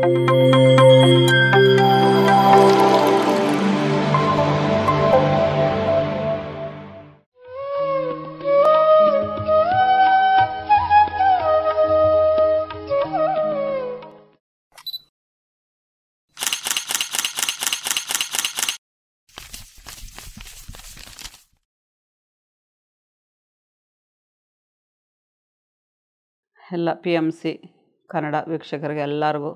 ಎಲ್ಲ PMC ಕನ್ನಡ ವೀಕ್ಷಕರಿಗೆ ಎಲ್ಲರಿಗೂ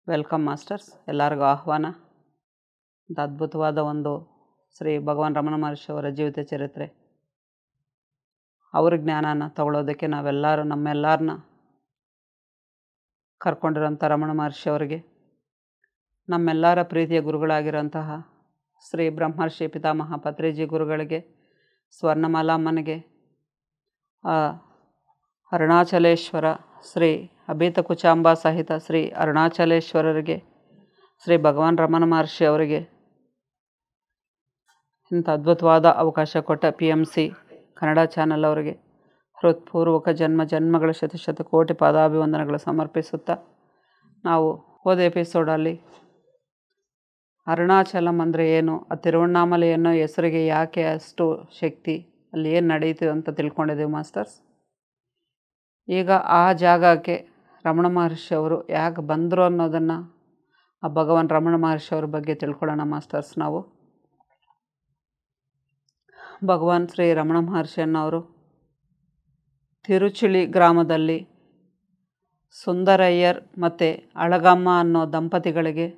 ವೆಲ್ಕಮ್ ಮಾಸ್ಟರ್ಸ್. ಎಲ್ಲರಿಗೂ ಆಹ್ವಾನ. ಅದ್ಭುತವಾದ ಒಂದು ಶ್ರೀ ಭಗವಾನ್ ರಮಣ ಮಹರ್ಷಿ ಅವರ ಜೀವಿತ ಚರಿತ್ರೆ, ಅವ್ರ ಜ್ಞಾನನ ತಗೊಳ್ಳೋದಕ್ಕೆ ನಾವೆಲ್ಲರೂ ನಮ್ಮೆಲ್ಲರನ್ನ ಕರ್ಕೊಂಡಿರೋಂಥ ರಮಣ ಮಹರ್ಷಿ ಅವರಿಗೆ, ನಮ್ಮೆಲ್ಲರ ಪ್ರೀತಿಯ ಗುರುಗಳಾಗಿರೋಂತಹ ಶ್ರೀ ಬ್ರಹ್ಮರ್ಷಿ ಪಿತಾಮಹ ಪತ್ರಿಜಿ ಗುರುಗಳಿಗೆ, ಸ್ವರ್ಣಮಾಲಾಮ್ಮನಿಗೆ, ಅರುಣಾಚಲೇಶ್ವರ ಶ್ರೀ ಅಭೀತ ಕುಚಾಂಬ ಸಹಿತ ಶ್ರೀ ಅರುಣಾಚಲೇಶ್ವರರಿಗೆ, ಶ್ರೀ ಭಗವಾನ್ ರಮಣ ಮಹರ್ಷಿ ಅವರಿಗೆ ಇಂಥ ಅದ್ಭುತವಾದ ಅವಕಾಶ ಕೊಟ್ಟ PMC ಕನ್ನಡ ಚಾನಲ್ ಅವರಿಗೆ ಹೃತ್ಪೂರ್ವಕ ಜನ್ಮಗಳ ಶತ ಕೋಟಿ ಪಾದಾಭಿವಂದನೆಗಳು ಸಮರ್ಪಿಸುತ್ತಾ, ನಾವು ಹೋದ ಎಪಿಸೋಡಲ್ಲಿ ಅರುಣಾಚಲಂ ಅಂದರೆ ಏನು, ಆ ತಿರುವಣ್ಣಾಮಲೆ ಅನ್ನೋ ಹೆಸರಿಗೆ ಯಾಕೆ ಅಷ್ಟು ಶಕ್ತಿ, ಅಲ್ಲಿ ಏನು ನಡೀತು ಅಂತ ತಿಳ್ಕೊಂಡಿದ್ದೀವಿ ಮಾಸ್ಟರ್ಸ್. ಈಗ ಆ ಜಾಗಕ್ಕೆ ರಮಣ ಮಹರ್ಷಿ ಅವರು ಯಾಕೆ ಬಂದರು ಅನ್ನೋದನ್ನು, ಆ ಭಗವಾನ್ ರಮಣ ಮಹರ್ಷಿ ಅವ್ರ ಬಗ್ಗೆ ತಿಳ್ಕೊಳ್ಳೋಣ ಮಾಸ್ಟರ್ಸ್. ನಾವು ಭಗವಾನ್ ಶ್ರೀ ರಮಣ ಮಹರ್ಷಿ ಅನ್ನೋರು ತಿರುಚುಳಿ ಗ್ರಾಮದಲ್ಲಿ ಸುಂದರಯ್ಯರ್ ಮತ್ತು ಅಳಗಮ್ಮ ಅನ್ನೋ ದಂಪತಿಗಳಿಗೆ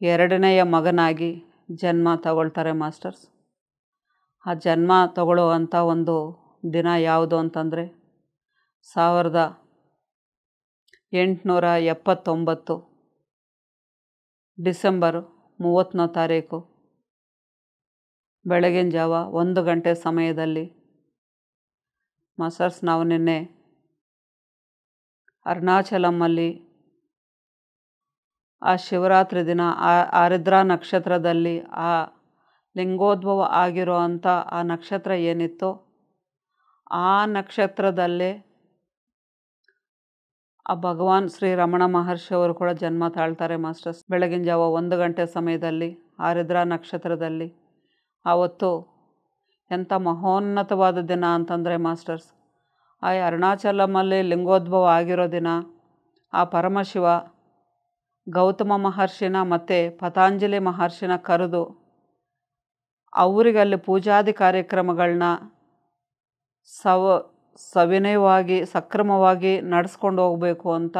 ಎರಡನೆಯ ಮಗನಾಗಿ ಜನ್ಮ ತಗೊಳ್ತಾರೆ ಮಾಸ್ಟರ್ಸ್. ಆ ಜನ್ಮ ತಗೊಳ್ಳುವಂಥ ಒಂದು ದಿನ ಯಾವುದು ಅಂತಂದರೆ 1879 ಡಿಸೆಂಬರ್ 30ನೇ ತಾರೀಕು ಬೆಳಗಿನ ಜಾವ 1 ಗಂಟೆ ಸಮಯದಲ್ಲಿ ಮಾಸ್ಟರ್ಸ್. ನಾವು ನಿನ್ನೆ ಅರುಣಾಚಲಮಲ್ಲಿ ಆ ಶಿವರಾತ್ರಿ ದಿನ ಆರಿದ್ರಾ ನಕ್ಷತ್ರದಲ್ಲಿ ಆ ಲಿಂಗೋದ್ಭವ ಆಗಿರೋ ಅಂಥ ಆ ನಕ್ಷತ್ರ ಏನಿತ್ತೋ, ಆ ನಕ್ಷತ್ರದಲ್ಲೇ ಆ ಭಗವಾನ್ ಶ್ರೀ ರಮಣ ಮಹರ್ಷಿ ಅವರು ಕೂಡ ಜನ್ಮ ತಾಳ್ತಾರೆ ಮಾಸ್ಟರ್ಸ್. ಬೆಳಗಿನ ಜಾವ 1 ಗಂಟೆ ಸಮಯದಲ್ಲಿ ಆರಿದ್ರಾ ನಕ್ಷತ್ರದಲ್ಲಿ. ಆವತ್ತು ಎಂಥ ಮಹೋನ್ನತವಾದ ದಿನ ಅಂತಂದರೆ ಮಾಸ್ಟರ್ಸ್, ಆ ಅರುಣಾಚಲಮಲ್ಲಿ ಲಿಂಗೋದ್ಭವ ಆಗಿರೋ ದಿನ ಆ ಪರಮಶಿವ ಗೌತಮ ಮಹರ್ಷಿನ ಮತ್ತು ಪತಾಂಜಲಿ ಮಹರ್ಷಿನ ಕರೆದು ಅವರಿಗಲ್ಲಿ ಪೂಜಾದಿ ಕಾರ್ಯಕ್ರಮಗಳನ್ನ ಸವಿನಯವಾಗಿ ಸಕ್ರಮವಾಗಿ ನಡೆಸ್ಕೊಂಡು ಹೋಗಬೇಕು ಅಂತ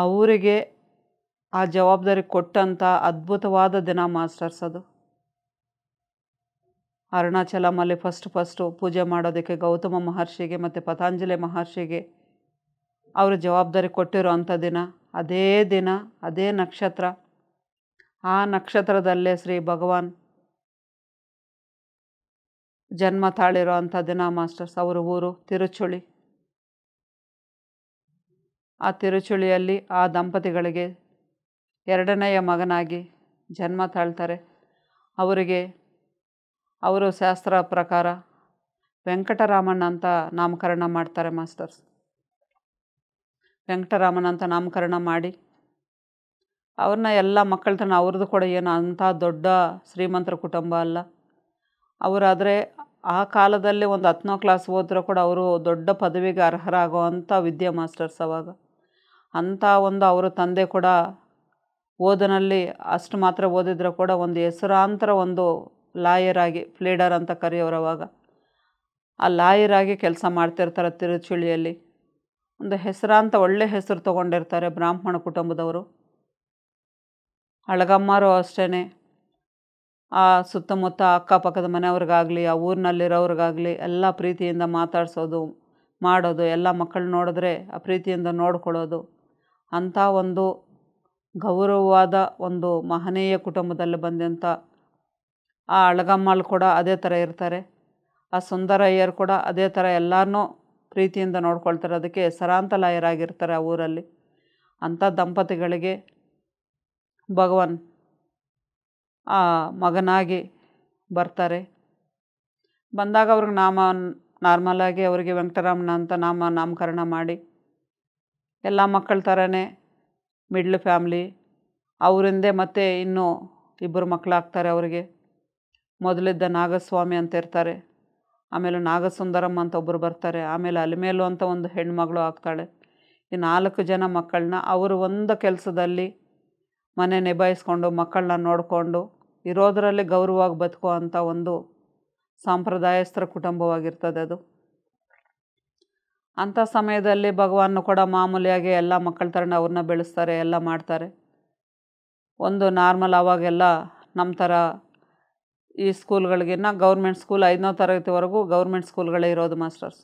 ಅವರಿಗೆ ಆ ಜವಾಬ್ದಾರಿ ಕೊಟ್ಟಂಥ ಅದ್ಭುತವಾದ ದಿನ ಮಾಸ್ಟರ್ಸ್. ಅದು ಅರುಣಾಚಲಮಲ್ಲಿ ಫಸ್ಟು ಪೂಜೆ ಮಾಡೋದಕ್ಕೆ ಗೌತಮ ಮಹರ್ಷಿಗೆ ಮತ್ತು ಪತಾಂಜಲಿ ಮಹರ್ಷಿಗೆ ಅವರು ಜವಾಬ್ದಾರಿ ಕೊಟ್ಟಿರೋ ಅಂಥ ದಿನ, ಅದೇ ದಿನ ಅದೇ ನಕ್ಷತ್ರ, ಆ ನಕ್ಷತ್ರದಲ್ಲೇ ಶ್ರೀ ಭಗವಾನ್ ಜನ್ಮ ತಾಳಿರೋ ಅಂಥ ದಿನ ಮಾಸ್ಟರ್ಸ್. ಅವರ ಊರು ತಿರುಚುಳಿ. ಆ ತಿರುಚುಳಿಯಲ್ಲಿ ಆ ದಂಪತಿಗಳಿಗೆ ಎರಡನೆಯ ಮಗನಾಗಿ ಜನ್ಮ ತಾಳ್ತಾರೆ. ಅವರು ಶಾಸ್ತ್ರ ಪ್ರಕಾರ ವೆಂಕಟರಾಮಣ್ಣ ಅಂತ ನಾಮಕರಣ ಮಾಡ್ತಾರೆ ಮಾಸ್ಟರ್ಸ್. ವೆಂಕಟರಾಮನ್ ಅಂತ ನಾಮಕರಣ ಮಾಡಿ ಅವ್ರನ್ನ ಎಲ್ಲ ಮಕ್ಕಳ ಅವ್ರದ್ದು ಕೂಡ ಏನು ಅಂಥ ದೊಡ್ಡ ಶ್ರೀಮಂತರ ಕುಟುಂಬ ಅಲ್ಲ. ಅವರಾದರೆ ಆ ಕಾಲದಲ್ಲಿ ಒಂದು 10ನೇ ಕ್ಲಾಸ್ ಓದಿದ್ರು ಕೂಡ ಅವರು ದೊಡ್ಡ ಪದವಿಗೆ ಅರ್ಹರಾಗೋ ಅಂಥ ವಿದ್ಯೆ ಮಾಸ್ಟರ್ಸ್. ಅವಾಗ ಅಂಥ ಒಂದು ಅವರ ತಂದೆ ಕೂಡ ಓದಿನಲ್ಲಿ ಅಷ್ಟು ಮಾತ್ರ ಓದಿದ್ರು ಕೂಡ ಒಂದು ಹೆಸರಾಂತರ ಒಂದು ಲಾಯರ್ ಆಗಿ, ಪ್ಲೀಡರ್ ಅಂತ ಕರೆಯೋರು ಅವಾಗ, ಆ ಲಾಯರ್ ಆಗಿ ಕೆಲಸ ಮಾಡ್ತಿರ್ತಾರೆ ತಿರುಚುಳಿಯಲ್ಲಿ. ಒಂದು ಹೆಸರಾಂತ ಒಳ್ಳೆ ಹೆಸರು ತೊಗೊಂಡಿರ್ತಾರೆ ಬ್ರಾಹ್ಮಣ ಕುಟುಂಬದವರು. ಅಳಗಮ್ಮರು ಅಷ್ಟೇ, ಆ ಸುತ್ತಮುತ್ತ ಅಕ್ಕಪಕ್ಕದ ಮನೆಯವ್ರಿಗಾಗಲಿ ಆ ಊರಿನಲ್ಲಿರೋರಿಗಾಗಲಿ ಎಲ್ಲ ಪ್ರೀತಿಯಿಂದ ಮಾತಾಡಿಸೋದು ಮಾಡೋದು, ಎಲ್ಲ ಮಕ್ಕಳು ನೋಡಿದ್ರೆ ಆ ಪ್ರೀತಿಯಿಂದ ನೋಡ್ಕೊಳ್ಳೋದು, ಅಂಥ ಒಂದು ಗೌರವವಾದ ಒಂದು ಮಹನೀಯ ಕುಟುಂಬದಲ್ಲಿ ಬಂದಂಥ ಆ ಅಳಗಮ್ಮಲ್ಲಿ ಕೂಡ ಅದೇ ಥರ ಇರ್ತಾರೆ. ಆ ಸುಂದರಯ್ಯರು ಕೂಡ ಅದೇ ಥರ ಎಲ್ಲರನ್ನೂ ಪ್ರೀತಿಯಿಂದ ನೋಡ್ಕೊಳ್ತಾರೆ. ಅದಕ್ಕೆ ಹೆಸರಾಂತ ಲಾಯರಾಗಿರ್ತಾರೆ ಆ ಊರಲ್ಲಿ. ಅಂಥ ದಂಪತಿಗಳಿಗೆ ಭಗವಾನ್ ಆ ಮಗನಾಗಿ ಬರ್ತಾರೆ. ಬಂದಾಗ ಅವ್ರಿಗೆ ನಾರ್ಮಲಾಗಿ ಅವರಿಗೆ ವೆಂಕಟರಾಮಣ್ಣ ಅಂತ ನಾಮಕರಣ ಮಾಡಿ ಎಲ್ಲ ಮಕ್ಕಳ ಥರನೇ ಮಿಡ್ಲ್ ಫ್ಯಾಮ್ಲಿ. ಅವರಿಂದೇ ಮತ್ತೆ ಇನ್ನೂ 2 ಮಕ್ಕಳಾಗ್ತಾರೆ ಅವರಿಗೆ. ಮೊದಲಿದ್ದ ನಾಗಸ್ವಾಮಿ ಅಂತ ಇರ್ತಾರೆ, ಆಮೇಲೆ ನಾಗಸುಂದರಮ್ಮ ಅಂತ ಒಬ್ಬರು ಬರ್ತಾರೆ, ಆಮೇಲೆ ಅಲಿಮೇಲು ಅಂತ ಒಂದು ಹೆಣ್ಮಗಳು ಆಗ್ತಾಳೆ. ಈ 4 ಜನ ಮಕ್ಕಳನ್ನ ಅವರು ಒಂದು ಕೆಲಸದಲ್ಲಿ ಮನೆ ನಿಭಾಯಿಸ್ಕೊಂಡು ಮಕ್ಕಳನ್ನ ನೋಡಿಕೊಂಡು ಇರೋದರಲ್ಲಿ ಗೌರವವಾಗಿ ಬದುಕೋ ಅಂಥ ಒಂದು ಸಾಂಪ್ರದಾಯಸ್ಥರ ಕುಟುಂಬವಾಗಿರ್ತದೆ ಅದು. ಅಂಥ ಸಮಯದಲ್ಲಿ ಭಗವಾನ್ ಕೂಡ ಮಾಮೂಲಿಯಾಗಿ ಎಲ್ಲ ಮಕ್ಕಳ ಥರನೇ ಅವ್ರನ್ನ ಬೆಳೆಸ್ತಾರೆ, ಎಲ್ಲ ಮಾಡ್ತಾರೆ. ಒಂದು ನಾರ್ಮಲ್ ಆವಾಗೆಲ್ಲ ನಮ್ಮ ಥರ ಈ ಸ್ಕೂಲ್ಗಳಿಗಿನ್ನ ಗೌರ್ಮೆಂಟ್ ಸ್ಕೂಲ್ 5ನೇ ತರಗತಿವರೆಗೂ ಗೌರ್ಮೆಂಟ್ ಸ್ಕೂಲ್ಗಳೇ ಇರೋದು ಮಾಸ್ಟರ್ಸ್.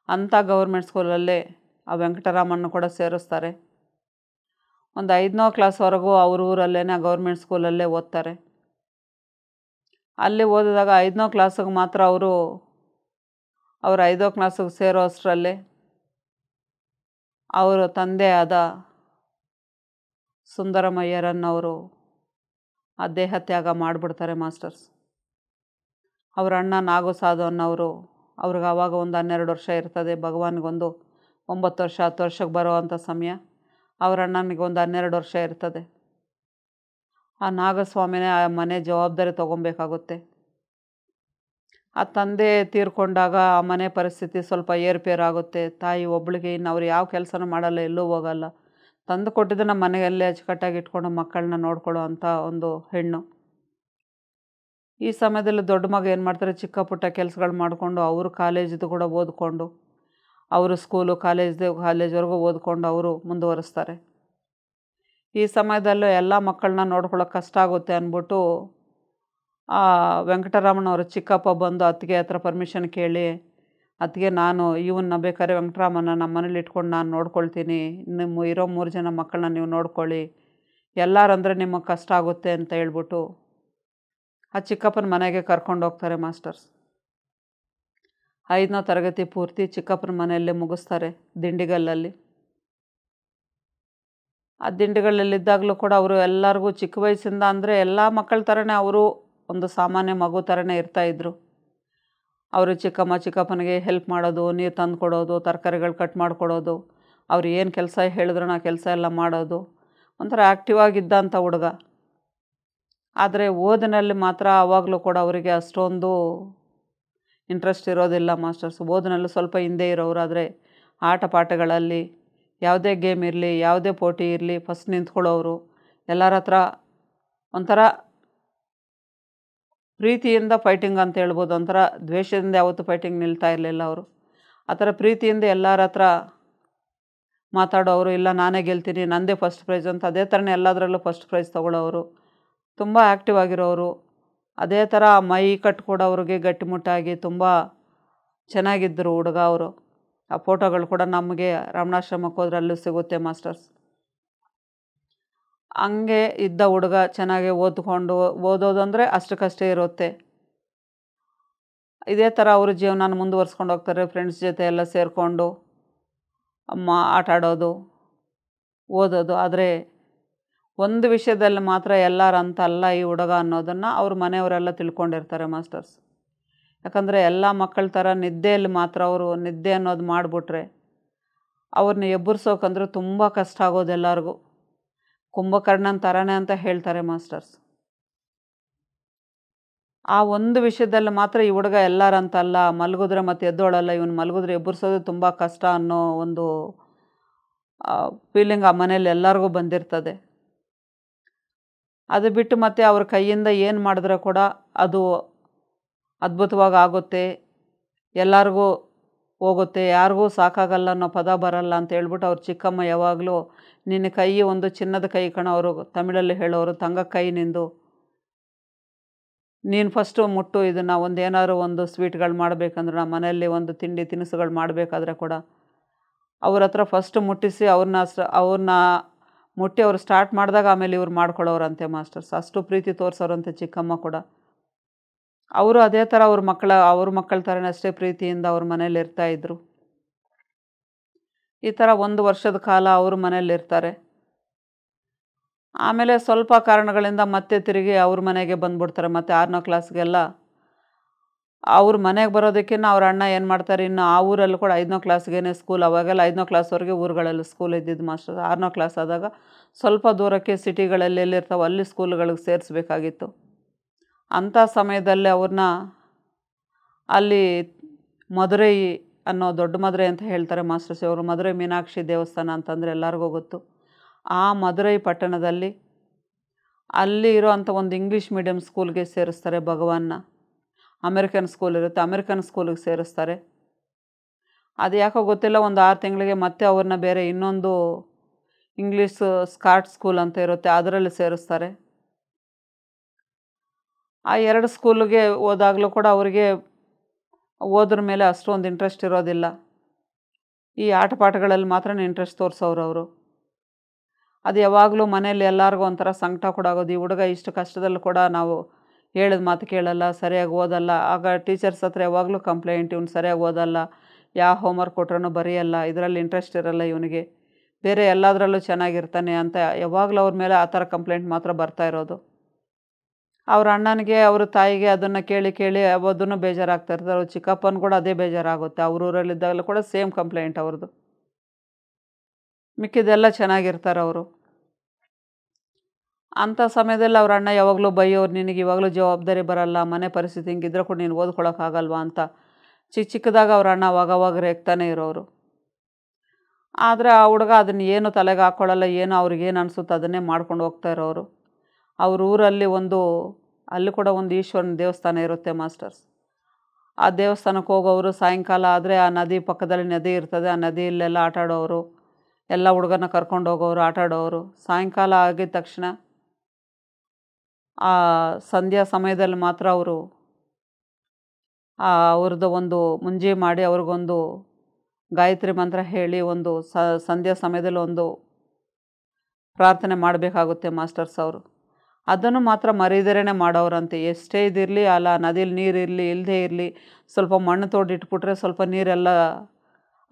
ಅಂಥ ಗೌರ್ಮೆಂಟ್ ಸ್ಕೂಲಲ್ಲೇ ಆ ವೆಂಕಟರಾಮನ್ನು ಕೂಡ ಸೇರಿಸ್ತಾರೆ. ಒಂದು 5ನೇ ಕ್ಲಾಸ್ವರೆಗೂ ಅವ್ರ ಊರಲ್ಲೇ ಗೌರ್ಮೆಂಟ್ ಸ್ಕೂಲಲ್ಲೇ ಓದ್ತಾರೆ. ಅಲ್ಲಿ ಓದಿದಾಗ 5ನೇ ಕ್ಲಾಸಿಗೆ ಮಾತ್ರ ಅವರು 5ನೇ ಕ್ಲಾಸಿಗೆ ಸೇರೋ ಅಷ್ಟರಲ್ಲೇ ಅವರ ತಂದೆ ಆದ ಸುಂದರಮಯ್ಯರನ್ನವರು ಆ ದೇಹ ತ್ಯಾಗ ಮಾಡಿಬಿಡ್ತಾರೆ ಮಾಸ್ಟರ್ಸ್. ಅವರ ಅಣ್ಣ ನಾಗಸಾಧು ಅನ್ನೋರು, ಅವ್ರಿಗೆ ಆವಾಗ ಒಂದು 12 ವರ್ಷ ಇರ್ತದೆ, ಭಗವಾನ್ಗೊಂದು 9 ವರ್ಷ 10 ವರ್ಷಕ್ಕೆ ಬರೋವಂಥ ಸಮಯ. ಅವ್ರ ಅಣ್ಣನಿಗೆ ಒಂದು 12 ವರ್ಷ ಇರ್ತದೆ. ಆ ನಾಗಸ್ವಾಮಿನೇ ಆ ಮನೆ ಜವಾಬ್ದಾರಿ ತೊಗೊಬೇಕಾಗುತ್ತೆ. ಆ ತಂದೆ ತೀರ್ಕೊಂಡಾಗ ಆ ಮನೆ ಪರಿಸ್ಥಿತಿ ಸ್ವಲ್ಪ ಏರುಪೇರಾಗುತ್ತೆ. ತಾಯಿ ಒಬ್ಬಳಿಗೆ ಇನ್ನು ಅವ್ರು ಯಾವ ಕೆಲಸನೂ ಮಾಡಲ್ಲ, ಎಲ್ಲೂ ಹೋಗಲ್ಲ. ತಂದು ಕೊಟ್ಟಿದ್ದನ್ನು ಮನೆಯಲ್ಲೇ ಅಚ್ಚುಕಟ್ಟಾಗಿ ಇಟ್ಕೊಂಡು ಮಕ್ಕಳನ್ನ ನೋಡ್ಕೊಳ್ಳೋ ಅಂಥ ಒಂದು ಹೆಣ್ಣು. ಈ ಸಮಯದಲ್ಲಿ ದೊಡ್ಡ ಮಗ ಏನು ಮಾಡ್ತಾರೆ, ಚಿಕ್ಕ ಪುಟ್ಟ ಕೆಲಸಗಳು ಮಾಡಿಕೊಂಡು ಅವರು ಕಾಲೇಜಿದು ಕೂಡ ಓದ್ಕೊಂಡು, ಅವರು ಸ್ಕೂಲು ಕಾಲೇಜ್ವರೆಗೂ ಓದ್ಕೊಂಡು ಅವರು ಮುಂದುವರಿಸ್ತಾರೆ. ಈ ಸಮಯದಲ್ಲೂ ಎಲ್ಲ ಮಕ್ಕಳನ್ನ ನೋಡ್ಕೊಳ್ಳೋಕೆ ಕಷ್ಟ ಆಗುತ್ತೆ ಅಂದ್ಬಿಟ್ಟು ಆ ವೆಂಕಟರಾಮನವ್ರ ಚಿಕ್ಕಪ್ಪ ಬಂದು ಅತ್ತಿಗೆ ಹತ್ರ ಪರ್ಮಿಷನ್ ಕೇಳಿ, ಅತ್ತಿಗೆ ನಾನು ಇವನ್ನ ಬೇಕಾದ್ರೆ ವೆಂಕಟರಾಮನ ನಮ್ಮ ಮನೇಲಿ ಇಟ್ಕೊಂಡು ನಾನು ನೋಡ್ಕೊಳ್ತೀನಿ, ನಿಮ್ಮ ಇರೋ 3 ಜನ ಮಕ್ಕಳನ್ನ ನೀವು ನೋಡ್ಕೊಳ್ಳಿ, ಎಲ್ಲರಂದರೆ ನಿಮಗೆ ಕಷ್ಟ ಆಗುತ್ತೆ ಅಂತ ಹೇಳ್ಬಿಟ್ಟು ಆ ಚಿಕ್ಕಪ್ಪನ ಮನೆಗೆ ಕರ್ಕೊಂಡು ಹೋಗ್ತಾರೆ ಮಾಸ್ಟರ್ಸ್. 5ನೇ ತರಗತಿ ಪೂರ್ತಿ ಚಿಕ್ಕಪ್ಪನ ಮನೆಯಲ್ಲೇ ಮುಗಿಸ್ತಾರೆ ದಿಂಡಿಗಲ್ಲಲ್ಲಿ. ಆ ದಿಂಡಿಗಳಲ್ಲಿದ್ದಾಗಲೂ ಕೂಡ ಅವರು ಎಲ್ಲರಿಗೂ ಚಿಕ್ಕ ವಯಸ್ಸಿಂದ ಅಂದರೆ ಎಲ್ಲ ಮಕ್ಕಳ ಥರನೇ ಅವರು ಒಂದು ಸಾಮಾನ್ಯ ಮಗು ಥರನೇ ಇರ್ತಾಯಿದ್ರು. ಅವರು ಚಿಕ್ಕಪ್ಪನಿಗೆ ಹೆಲ್ಪ್ ಮಾಡೋದು, ನೀರು ತಂದು ಕೊಡೋದು, ತರಕಾರಿಗಳು ಕಟ್ ಮಾಡಿಕೊಡೋದು, ಅವ್ರು ಏನು ಕೆಲಸ ಹೇಳಿದ್ರು ಆ ಕೆಲಸ ಎಲ್ಲ ಮಾಡೋದು, ಒಂಥರ ಆ್ಯಕ್ಟಿವ್ ಆಗಿದ್ದಂಥ ಹುಡುಗ. ಆದರೆ ಓದಿನಲ್ಲಿ ಮಾತ್ರ ಆವಾಗಲೂ ಕೂಡ ಅವರಿಗೆ ಅಷ್ಟೊಂದು ಇಂಟ್ರೆಸ್ಟ್ ಇರೋದಿಲ್ಲ ಮಾಸ್ಟರ್ಸ್. ಓದಿನಲ್ಲಿ ಸ್ವಲ್ಪ ಹಿಂದೆ ಇರೋರು, ಆದರೆ ಆಟ ಪಾಠಗಳಲ್ಲಿ ಯಾವುದೇ ಗೇಮ್ ಇರಲಿ, ಯಾವುದೇ ಪೋಟಿ ಇರಲಿ ಫಸ್ಟ್ ನಿಂತ್ಕೊಳ್ಳೋರು. ಎಲ್ಲರ ಹತ್ರ ಒಂಥರ ಪ್ರೀತಿಯಿಂದ ಫೈಟಿಂಗ್ ಅಂತ ಹೇಳ್ಬೋದು, ಒಂಥರ ದ್ವೇಷದಿಂದ ಯಾವತ್ತೂ ಫೈಟಿಂಗ್ ನಿಲ್ತಾ ಇರಲಿಲ್ಲ ಅವರು. ಆ ಥರ ಪ್ರೀತಿಯಿಂದ ಎಲ್ಲರ ಹತ್ರ ಮಾತಾಡೋರು, ಇಲ್ಲ ನಾನೇ ಗೆಲ್ತೀನಿ, ನನ್ನದೇ ಫಸ್ಟ್ ಪ್ರೈಸ್ ಅಂತ ಅದೇ ಥರನೇ ಎಲ್ಲದರಲ್ಲೂ ಫಸ್ಟ್ ಪ್ರೈಸ್ ತೊಗೊಳ್ಳೋರು, ತುಂಬ ಆ್ಯಕ್ಟಿವ್ ಆಗಿರೋರು. ಅದೇ ಥರ ಮೈ ಕಟ್ಟು ಕೂಡ ಅವ್ರಿಗೆ ಗಟ್ಟಿಮುಟ್ಟಾಗಿ ತುಂಬ ಚೆನ್ನಾಗಿದ್ದರು ಹುಡುಗ ಅವರು. ಆ ಫೋಟೋಗಳು ಕೂಡ ನಮಗೆ ರಮಣಾಶ್ರಮಕ್ಕೆ ಹೋದ್ರೆ ಅಲ್ಲೂ ಸಿಗುತ್ತೆ ಮಾಸ್ಟರ್ಸ್. ಹಂಗೆ ಇದ್ದ ಹುಡುಗ ಚೆನ್ನಾಗಿ ಓದೋದು ಅಂದರೆ ಅಷ್ಟಕ್ಕಷ್ಟೇ ಇರುತ್ತೆ. ಇದೇ ಥರ ಅವರು ಜೀವನ ಮುಂದುವರ್ಸ್ಕೊಂಡು ಹೋಗ್ತಾರೆ. ಫ್ರೆಂಡ್ಸ್ ಜೊತೆ ಎಲ್ಲ ಸೇರಿಕೊಂಡು ಆಟ ಆಡೋದು, ಓದೋದು. ಆದರೆ ಒಂದು ವಿಷಯದಲ್ಲಿ ಮಾತ್ರ ಎಲ್ಲರಂತ ಅಲ್ಲ ಈ ಹುಡುಗ ಅನ್ನೋದನ್ನು ಅವ್ರ ಮನೆಯವರೆಲ್ಲ ತಿಳ್ಕೊಂಡಿರ್ತಾರೆ ಮಾಸ್ಟರ್ಸ್. ಯಾಕಂದರೆ ಎಲ್ಲ ಮಕ್ಕಳ ಥರ ನಿದ್ದೆಯಲ್ಲಿ ಮಾತ್ರ ಅವರು ನಿದ್ದೆ ಅನ್ನೋದು ಮಾಡಿಬಿಟ್ರೆ ಅವ್ರನ್ನ ಎಬ್ಬರಿಸೋಕಂದ್ರೆ ತುಂಬ ಕಷ್ಟ ಆಗೋದು ಎಲ್ಲರಿಗೂ. ಕುಂಭಕರ್ಣನ ಥರನೇ ಅಂತ ಹೇಳ್ತಾರೆ ಮಾಸ್ಟರ್ಸ್. ಆ ಒಂದು ವಿಷಯದಲ್ಲಿ ಮಾತ್ರ ಈ ಹುಡುಗ ಎಲ್ಲರಂತಲ್ಲ, ಮಲಗಿದ್ರೆ ಮತ್ತೆ ಎದ್ದೋಳಲ್ಲ, ಇವನು ಮಲಗಿದ್ರೆ ಎಬ್ಬರಿಸೋದು ತುಂಬ ಕಷ್ಟ ಅನ್ನೋ ಒಂದು ಫೀಲಿಂಗ್ ಆ ಮನೇಲಿ ಎಲ್ಲರಿಗೂ ಬಂದಿರ್ತದೆ. ಅದು ಬಿಟ್ಟು ಮತ್ತೆ ಅವ್ರ ಕೈಯಿಂದ ಏನು ಮಾಡಿದ್ರೆ ಕೂಡ ಅದು ಅದ್ಭುತವಾಗಿ ಆಗುತ್ತೆ, ಎಲ್ಲರಿಗೂ ಹೋಗುತ್ತೆ, ಯಾರಿಗೂ ಸಾಕಾಗಲ್ಲ ಅನ್ನೋ ಪದ ಬರಲ್ಲ ಅಂತ ಹೇಳ್ಬಿಟ್ಟು ಅವ್ರ ಚಿಕ್ಕಮ್ಮ ಯಾವಾಗಲೂ ನಿನ್ನ ಕೈ ಒಂದು ಚಿನ್ನದ ಕೈ ಕಣ, ಅವರು ತಮಿಳಲ್ಲಿ ಹೇಳೋರು, ತಂಗ ಕೈ ನಿಂದು, ನೀನು ಫಸ್ಟು ಮುಟ್ಟು ಇದನ್ನು. ಏನಾದ್ರು ಒಂದು ಸ್ವೀಟ್ಗಳು ಮಾಡಬೇಕಂದ್ರೆ ನಮ್ಮ ಮನೆಯಲ್ಲಿ ಒಂದು ತಿಂಡಿ ತಿನಿಸುಗಳು ಮಾಡಬೇಕಾದ್ರೆ ಕೂಡ ಅವ್ರ ಹತ್ರ ಫಸ್ಟ್ ಮುಟ್ಟಿಸಿ ಅವ್ರನ್ನ ಮುಟ್ಟಿ ಅವ್ರು ಸ್ಟಾರ್ಟ್ ಮಾಡಿದಾಗ ಆಮೇಲೆ ಇವ್ರು ಮಾಡ್ಕೊಳ್ಳೋರಂತೆ ಮಾಸ್ಟರ್ಸ್. ಅಷ್ಟು ಪ್ರೀತಿ ತೋರಿಸೋರಂತೆ ಚಿಕ್ಕಮ್ಮ ಕೂಡ. ಅವರು ಅದೇ ಥರ ಅವ್ರ ಮಕ್ಕಳ ಥರನೇ ಅಷ್ಟೇ ಪ್ರೀತಿಯಿಂದ ಅವ್ರ ಮನೇಲಿ ಇರ್ತಾಯಿದ್ರು. ಈ ಥರ 1 ವರ್ಷದ ಕಾಲ ಅವ್ರ ಮನೇಲಿರ್ತಾರೆ. ಆಮೇಲೆ ಸ್ವಲ್ಪ ಕಾರಣಗಳಿಂದ ಮತ್ತೆ ತಿರುಗಿ ಅವ್ರ ಮನೆಗೆ ಬಂದುಬಿಡ್ತಾರೆ. ಮತ್ತು 6ನೇ ಕ್ಲಾಸ್ಗೆಲ್ಲ ಅವ್ರ ಮನೆಗೆ ಬರೋದಕ್ಕಿಂತ ಅವ್ರ ಅಣ್ಣ ಏನು ಮಾಡ್ತಾರೆ, ಇನ್ನು ಆ ಊರಲ್ಲೂ ಕೂಡ 5ನೇ ಕ್ಲಾಸ್ಗೇನೆ ಸ್ಕೂಲ್. ಅವಾಗೆಲ್ಲ 5ನೇ ಕ್ಲಾಸ್ವರೆಗೆ ಊರುಗಳಲ್ಲಿ ಸ್ಕೂಲ್ ಇದ್ದಿದ್ದು ಮಾಸ್ಟರ್. 6ನೇ ಕ್ಲಾಸ್ ಆದಾಗ ಸ್ವಲ್ಪ ದೂರಕ್ಕೆ ಸಿಟಿಗಳಲ್ಲಿ ಎಲ್ಲಿರ್ತಾವೆ ಅಲ್ಲಿ ಸ್ಕೂಲ್ಗಳಿಗೆ ಸೇರಿಸ್ಬೇಕಾಗಿತ್ತು. ಅಂಥ ಸಮಯದಲ್ಲಿ ಅವ್ರನ್ನ ಅಲ್ಲಿ ಮಧುರೈ ಅನ್ನೋ ದೊಡ್ಡ ಮಧುರೈ ಅಂತ ಹೇಳ್ತಾರೆ ಮಾಸ್ಟರ್ಸ್. ಅವರು ಮಧುರೈ ಮೀನಾಕ್ಷಿ ದೇವಸ್ಥಾನ ಅಂತಂದರೆ ಎಲ್ಲರಿಗೂ ಗೊತ್ತು. ಆ ಮಧುರೈ ಪಟ್ಟಣದಲ್ಲಿ ಅಲ್ಲಿ ಇರೋವಂಥ ಒಂದು ಇಂಗ್ಲೀಷ್ ಮೀಡಿಯಮ್ ಸ್ಕೂಲ್ಗೆ ಸೇರಿಸ್ತಾರೆ ಭಗವಾನ್ನ. ಅಮೆರಿಕನ್ ಸ್ಕೂಲ್ ಇರುತ್ತೆ, ಅಮೆರಿಕನ್ ಸ್ಕೂಲಿಗೆ ಸೇರಿಸ್ತಾರೆ. ಅದು ಯಾಕೋ ಗೊತ್ತಿಲ್ಲ, ಒಂದು 6 ತಿಂಗಳಿಗೆ ಮತ್ತೆ ಅವ್ರನ್ನ ಬೇರೆ ಇನ್ನೊಂದು ಇಂಗ್ಲೀಷ್ ಸ್ಕಾಟ್ ಸ್ಕೂಲ್ ಅಂತ ಇರುತ್ತೆ, ಅದರಲ್ಲಿ ಸೇರಿಸ್ತಾರೆ. ಆ 2 ಸ್ಕೂಲಿಗೆ ಹೋದಾಗಲೂ ಕೂಡ ಅವರಿಗೆ ಓದ್ರ ಮೇಲೆ ಅಷ್ಟೊಂದು ಇಂಟ್ರೆಸ್ಟ್ ಇರೋದಿಲ್ಲ. ಈ ಆಟ ಪಾಠಗಳಲ್ಲಿ ಮಾತ್ರ ಇಂಟ್ರೆಸ್ಟ್ ತೋರಿಸೋರು ಅವರು. ಅದು ಯಾವಾಗಲೂ ಮನೇಲಿ ಎಲ್ಲರಿಗೂ ಒಂಥರ ಸಂಕಟ ಕೂಡ ಆಗೋದು. ಈ ಹುಡುಗ ಇಷ್ಟು ಕಷ್ಟದಲ್ಲೂ ಕೂಡ ನಾವು ಹೇಳಿದ ಮಾತು ಕೇಳಲ್ಲ, ಸರಿಯಾಗಿ ಓದಲ್ಲ. ಆಗ ಟೀಚರ್ಸ್ ಹತ್ರ ಯಾವಾಗಲೂ ಕಂಪ್ಲೇಂಟ್, ಇವ್ನು ಸರಿಯಾಗಿ ಓದಲ್ಲ, ಯಾವ ಹೋಮ್ವರ್ಕ್ ಕೊಟ್ರೂ ಬರೆಯಲ್ಲ, ಇದರಲ್ಲಿ ಇಂಟ್ರೆಸ್ಟ್ ಇರಲ್ಲ ಇವನಿಗೆ, ಬೇರೆ ಎಲ್ಲದರಲ್ಲೂ ಚೆನ್ನಾಗಿರ್ತಾನೆ ಅಂತ ಯಾವಾಗಲೂ ಅವ್ರ ಮೇಲೆ ಆ ಥರ ಕಂಪ್ಲೇಂಟ್ ಮಾತ್ರ ಬರ್ತಾ ಇರೋದು. ಅವ್ರ ಅಣ್ಣನಿಗೆ ಅವ್ರ ತಾಯಿಗೆ ಅದನ್ನು ಕೇಳಿ ಕೇಳಿ ಅದನ್ನು ಬೇಜಾರಾಗ್ತಾ ಇರ್ತಾರೆ. ಅವ್ರ ಚಿಕ್ಕಪ್ಪನ ಕೂಡ ಅದೇ ಬೇಜಾರಾಗುತ್ತೆ. ಅವ್ರ ಊರಲ್ಲಿದ್ದಾಗಲೂ ಕೂಡ ಸೇಮ್ ಕಂಪ್ಲೇಂಟ್ ಅವ್ರದ್ದು. ಮಿಕ್ಕಿದೆಲ್ಲ ಚೆನ್ನಾಗಿರ್ತಾರೆ ಅವರು. ಅಂಥ ಸಮಯದಲ್ಲಿ ಅವ್ರ ಅಣ್ಣ ಯಾವಾಗಲೂ ಬೈಯೋರು, ನಿನಗೆ ಇವಾಗಲೂ ಜವಾಬ್ದಾರಿ ಬರಲ್ಲ, ಮನೆ ಪರಿಸ್ಥಿತಿ ಹಿಂಗಿದ್ರೆ ಕೂಡ ನೀನು ಓದ್ಕೊಳಕ್ಕಾಗಲ್ವಾ ಅಂತ ಚಿಕ್ಕದಾಗ ಅವ್ರ ಅಣ್ಣ ಅವಾಗವಾಗ ರೇಗ್ತಾನೆ ಇರೋರು. ಆದರೆ ಆ ಹುಡುಗ ಅದನ್ನು ಏನು ತಲೆಗೆ ಹಾಕ್ಕೊಳ್ಳಲ್ಲ, ಏನು ಅವ್ರಿಗೇನು ಅನಿಸುತ್ತೆ ಅದನ್ನೇ ಮಾಡ್ಕೊಂಡು ಹೋಗ್ತಾ ಇರೋರು. ಅವ್ರ ಊರಲ್ಲಿ ಅಲ್ಲಿ ಕೂಡ ಒಂದು ಈಶ್ವರನ ದೇವಸ್ಥಾನ ಇರುತ್ತೆ ಮಾಸ್ಟರ್ಸ್. ಆ ದೇವಸ್ಥಾನಕ್ಕೆ ಹೋಗೋರು ಸಾಯಂಕಾಲ ಆದರೆ ಆ ನದಿ ಪಕ್ಕದಲ್ಲಿ ನದಿ ಇರ್ತದೆ, ಆ ನದಿಯಲ್ಲೆಲ್ಲ ಆಟ ಆಡೋರು, ಎಲ್ಲ ಹುಡುಗನ ಕರ್ಕೊಂಡು ಹೋಗೋರು, ಆಟ ಆಡೋರು. ಸಾಯಂಕಾಲ ಆಗಿದ ತಕ್ಷಣ ಆ ಸಂಧ್ಯಾ ಸಮಯದಲ್ಲಿ ಮಾತ್ರ ಅವರು ಅವ್ರದ್ದು ಒಂದು ಮುಂಜಿ ಮಾಡಿ ಅವ್ರಿಗೊಂದು ಗಾಯತ್ರಿ ಮಂತ್ರ ಹೇಳಿ ಒಂದು ಸಂಧ್ಯಾ ಸಮಯದಲ್ಲಿ ಒಂದು ಪ್ರಾರ್ಥನೆ ಮಾಡಬೇಕಾಗುತ್ತೆ ಮಾಸ್ಟರ್ಸ್ ಅವರು. ಅದನ್ನು ಮಾತ್ರ ಮರೀದರೇನೆ ಮಾಡೋರಂತೆ. ಎಷ್ಟೇ ಇದಿರಲಿ, ಅಲ್ಲ ನದಿಲಿ ನೀರಿರಲಿ ಇಲ್ಲದೇ ಇರಲಿ, ಸ್ವಲ್ಪ ಮಣ್ಣು ತೋಡಿಟ್ಬಿಟ್ರೆ ಸ್ವಲ್ಪ ನೀರೆಲ್ಲ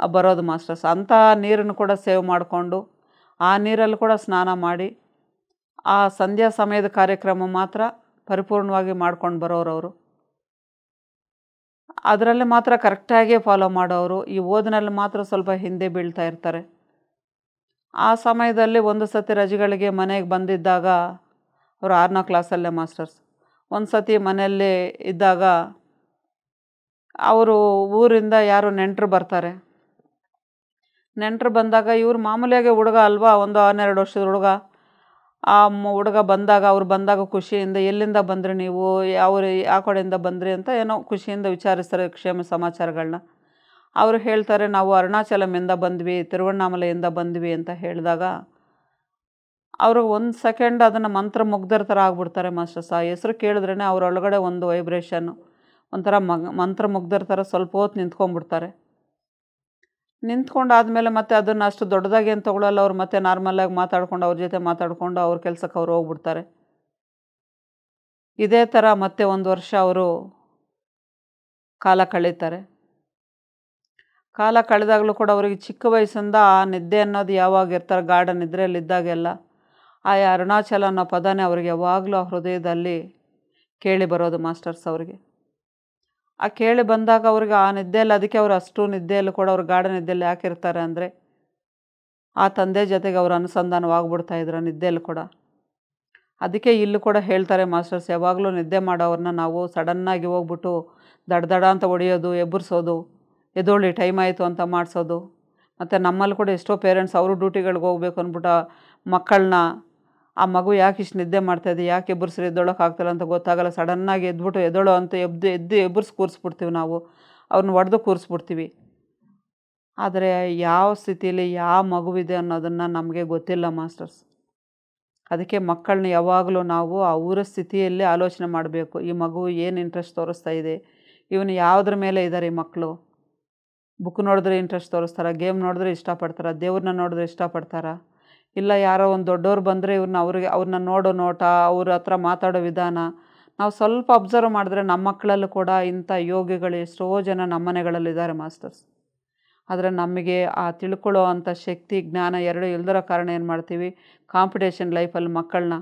ಬರೋದು ಮಾಸ್ಟರ್ಸ್. ಅಂಥ ನೀರನ್ನು ಕೂಡ ಸೇವ್ ಮಾಡಿಕೊಂಡು ಆ ನೀರಲ್ಲಿ ಕೂಡ ಸ್ನಾನ ಮಾಡಿ ಆ ಸಂಧ್ಯಾ ಸಮಯದ ಕಾರ್ಯಕ್ರಮ ಮಾತ್ರ ಪರಿಪೂರ್ಣವಾಗಿ ಮಾಡ್ಕೊಂಡು ಬರೋರವರು. ಅದರಲ್ಲಿ ಮಾತ್ರ ಕರೆಕ್ಟಾಗಿ ಫಾಲೋ ಮಾಡೋರು. ಈ ಓದಿನಲ್ಲಿ ಮಾತ್ರ ಸ್ವಲ್ಪ ಹಿಂದೆ ಬೀಳ್ತಾ ಇರ್ತಾರೆ. ಆ ಸಮಯದಲ್ಲಿ ಒಂದು ಸತಿ ರಜೆಗಳಿಗೆ ಮನೆಗೆ ಬಂದಿದ್ದಾಗ ಅವರು 6ನೇ ಕ್ಲಾಸಲ್ಲೇ ಮಾಸ್ಟರ್ಸ್. ಒಂದು ಸತಿ ಮನೆಯಲ್ಲಿ ಇದ್ದಾಗ ಅವರು ಊರಿಂದ ಯಾರು ನೆಂಟರು ಬರ್ತಾರೆ. ನೆಂಟರು ಬಂದಾಗ ಇವ್ರು ಮಾಮೂಲಿಯಾಗಿ ಹುಡುಗ ಅಲ್ವಾ, ಒಂದು 12 ವರ್ಷದ ಹುಡುಗ. ಆ ಹುಡುಗ ಬಂದಾಗ ಅವ್ರು ಬಂದಾಗ ಖುಷಿಯಿಂದ ಎಲ್ಲಿಂದ ಬಂದ್ರಿ ನೀವು, ಯಾವ ಕಡೆಯಿಂದ ಬಂದ್ರಿ ಅಂತ ಏನೋ ಖುಷಿಯಿಂದ ವಿಚಾರಿಸ್ತಾರೆ ಕ್ಷೇಮ ಸಮಾಚಾರಗಳನ್ನ. ಅವರು ಹೇಳ್ತಾರೆ, ನಾವು ಅರುಣಾಚಲಮಿಂದ ಬಂದ್ವಿ, ತಿರುವಣ್ಣಾಮಲೆಯಿಂದ ಬಂದ್ವಿ ಅಂತ ಹೇಳಿದಾಗ ಅವ್ರಿಗೆ ಒಂದು ಸೆಕೆಂಡ್ ಅದನ್ನು ಮಂತ್ರಮುಗ್ಧರ ಥರ ಆಗ್ಬಿಡ್ತಾರೆ ಮಾಸ್ಟರ್ಸ್. ಆ ಹೆಸರು ಕೇಳಿದ್ರೇ ಅವರೊಳಗಡೆ ಒಂದು ವೈಬ್ರೇಷನ್ನು, ಒಂಥರ ಮಂತ್ರಮುಗ್ಧರ ಥರ ಸ್ವಲ್ಪ ಹೊತ್ತು ನಿಂತ್ಕೊಂಡ್ಬಿಡ್ತಾರೆ. ನಿಂತ್ಕೊಂಡಾದಮೇಲೆ ಮತ್ತೆ ಅದನ್ನು ಅಷ್ಟು ದೊಡ್ಡದಾಗಿ ಏನು ತೊಗೊಳಲ್ಲ. ಅವ್ರು ಮತ್ತೆ ನಾರ್ಮಲಾಗಿ ಮಾತಾಡ್ಕೊಂಡು ಅವ್ರ ಜೊತೆ ಮಾತಾಡಿಕೊಂಡು ಅವ್ರ ಕೆಲಸಕ್ಕೆ ಅವ್ರು ಹೋಗ್ಬಿಡ್ತಾರೆ. ಇದೇ ಥರ ಮತ್ತೆ 1 ವರ್ಷ ಅವರು ಕಾಲ ಕಳೀತಾರೆ. ಕಾಲ ಕಳೆದಾಗಲೂ ಕೂಡ ಅವರಿಗೆ ಚಿಕ್ಕ ವಯಸ್ಸಿಂದ ಆ ನಿದ್ದೆ ಅನ್ನೋದು ಯಾವಾಗ ಇರ್ತಾರೆ, ಗಾಢ ನಿದ್ರೆಯಲ್ಲಿದ್ದಾಗೆಲ್ಲ ಆ ಅರುಣಾಚಲ ಅನ್ನೋ ಪದನೇ ಅವ್ರಿಗೆ ಯಾವಾಗಲೂ ಆ ಹೃದಯದಲ್ಲಿ ಕೇಳಿ ಬರೋದು ಮಾಸ್ಟರ್ಸ್ ಅವ್ರಿಗೆ. ಆ ಕೇಳಿ ಬಂದಾಗ ಅವ್ರಿಗೆ ಆ ನಿದ್ದೆಯಲ್ಲಿ, ಅದಕ್ಕೆ ಅವರು ಅಷ್ಟು ನಿದ್ದೆಯಲ್ಲೂ ಕೂಡ ಅವ್ರು ಗಾಢ ನಿದ್ದೆಯಲ್ಲಿ ಯಾಕಿರ್ತಾರೆ ಅಂದರೆ ಆ ತಂದೆ ಜೊತೆಗೆ ಅವರು ಅನುಸಂಧಾನವಾಗ್ಬಿಡ್ತಾ ಇದ್ರು ನಿದ್ದೆಯಲ್ಲಿ ಕೂಡ. ಅದಕ್ಕೆ ಇಲ್ಲೂ ಕೂಡ ಹೇಳ್ತಾರೆ ಮಾಸ್ಟರ್ಸ್, ಯಾವಾಗಲೂ ನಿದ್ದೆ ಮಾಡೋವ್ರನ್ನ ನಾವು ಸಡನ್ನಾಗಿ ಹೋಗ್ಬಿಟ್ಟು ದಡ ಅಂತ ಹೊಡೆಯೋದು, ಎಬ್ಬರಿಸೋದು, ಎದೋಳಿ ಟೈಮ್ ಆಯಿತು ಅಂತ ಮಾಡಿಸೋದು. ಮತ್ತು ನಮ್ಮಲ್ಲಿ ಕೂಡ ಎಷ್ಟೋ ಪೇರೆಂಟ್ಸ್ ಅವರು ಡ್ಯೂಟಿಗಳಿಗೆ ಹೋಗ್ಬೇಕು ಅಂದ್ಬಿಟ್ಟು ಮಕ್ಕಳನ್ನ, ಆ ಮಗು ಯಾಕೆ ಇಷ್ಟು ನಿದ್ದೆ ಮಾಡ್ತಾಯಿದೆ, ಯಾಕೆ ಎಬ್ಬರಿಸ್ರಿ ಎದ್ದೊಳಕ್ಕಾಗ್ತಿಲ್ಲ ಅಂತ ಗೊತ್ತಾಗಲ್ಲ, ಸಡನ್ನಾಗಿ ಎದ್ಬಿಟ್ಟು ಎದ್ದೋಳು ಅಂತ ಎಬ್ಬರಿಸಿ ಕೂರಿಸ್ಬಿಡ್ತೀವಿ ನಾವು, ಅವ್ರನ್ನ ಹೊಡೆದು ಕೂರಿಸ್ಬಿಡ್ತೀವಿ. ಆದರೆ ಯಾವ ಸ್ಥಿತಿಯಲ್ಲಿ ಯಾವ ಮಗುವಿದೆ ಅನ್ನೋದನ್ನು ನಮಗೆ ಗೊತ್ತಿಲ್ಲ ಮಾಸ್ಟರ್ಸ್. ಅದಕ್ಕೆ ಮಕ್ಕಳನ್ನ ಯಾವಾಗಲೂ ನಾವು ಆ ಊರ ಸ್ಥಿತಿಯಲ್ಲಿ ಆಲೋಚನೆ ಮಾಡಬೇಕು. ಈ ಮಗು ಏನು ಇಂಟ್ರೆಸ್ಟ್ ತೋರಿಸ್ತಾ ಇದೆ, ಇವನು ಯಾವುದ್ರ ಮೇಲೆ ಇದ್ದಾರೆ ಈ ಮಕ್ಕಳು, ಬುಕ್ ನೋಡಿದ್ರೆ ಇಂಟ್ರೆಸ್ಟ್ ತೋರಿಸ್ತಾರ, ಗೇಮ್ ನೋಡಿದ್ರೆ ಇಷ್ಟಪಡ್ತಾರ, ದೇವ್ರನ್ನ ನೋಡಿದ್ರೆ ಇಷ್ಟಪಡ್ತಾರ, ಇಲ್ಲ ಯಾರೋ ಒಂದು ದೊಡ್ಡವ್ರು ಬಂದರೆ ಅವ್ರನ್ನ ನೋಡೋ ನೋಟ, ಅವ್ರ ಹತ್ರ ಮಾತಾಡೋ ವಿಧಾನ ನಾವು ಸ್ವಲ್ಪ ಅಬ್ಸರ್ವ್ ಮಾಡಿದ್ರೆ ನಮ್ಮ ಮಕ್ಕಳಲ್ಲೂ ಕೂಡ ಇಂಥ ಯೋಗಿಗಳು ಎಷ್ಟೋ ಜನ ನಮ್ಮ ಮನೆಗಳಲ್ಲಿದ್ದಾರೆ ಮಾಸ್ಟರ್ಸ್. ಆದರೆ ನಮಗೆ ಆ ತಿಳ್ಕೊಳ್ಳೋ ಅಂಥ ಶಕ್ತಿ ಜ್ಞಾನ ಎರಡೂ ಇಲ್ದಿರೋ ಕಾರಣ ಏನು ಮಾಡ್ತೀವಿ, ಕಾಂಪಿಟೇಷನ್ ಲೈಫಲ್ಲಿ ಮಕ್ಕಳನ್ನ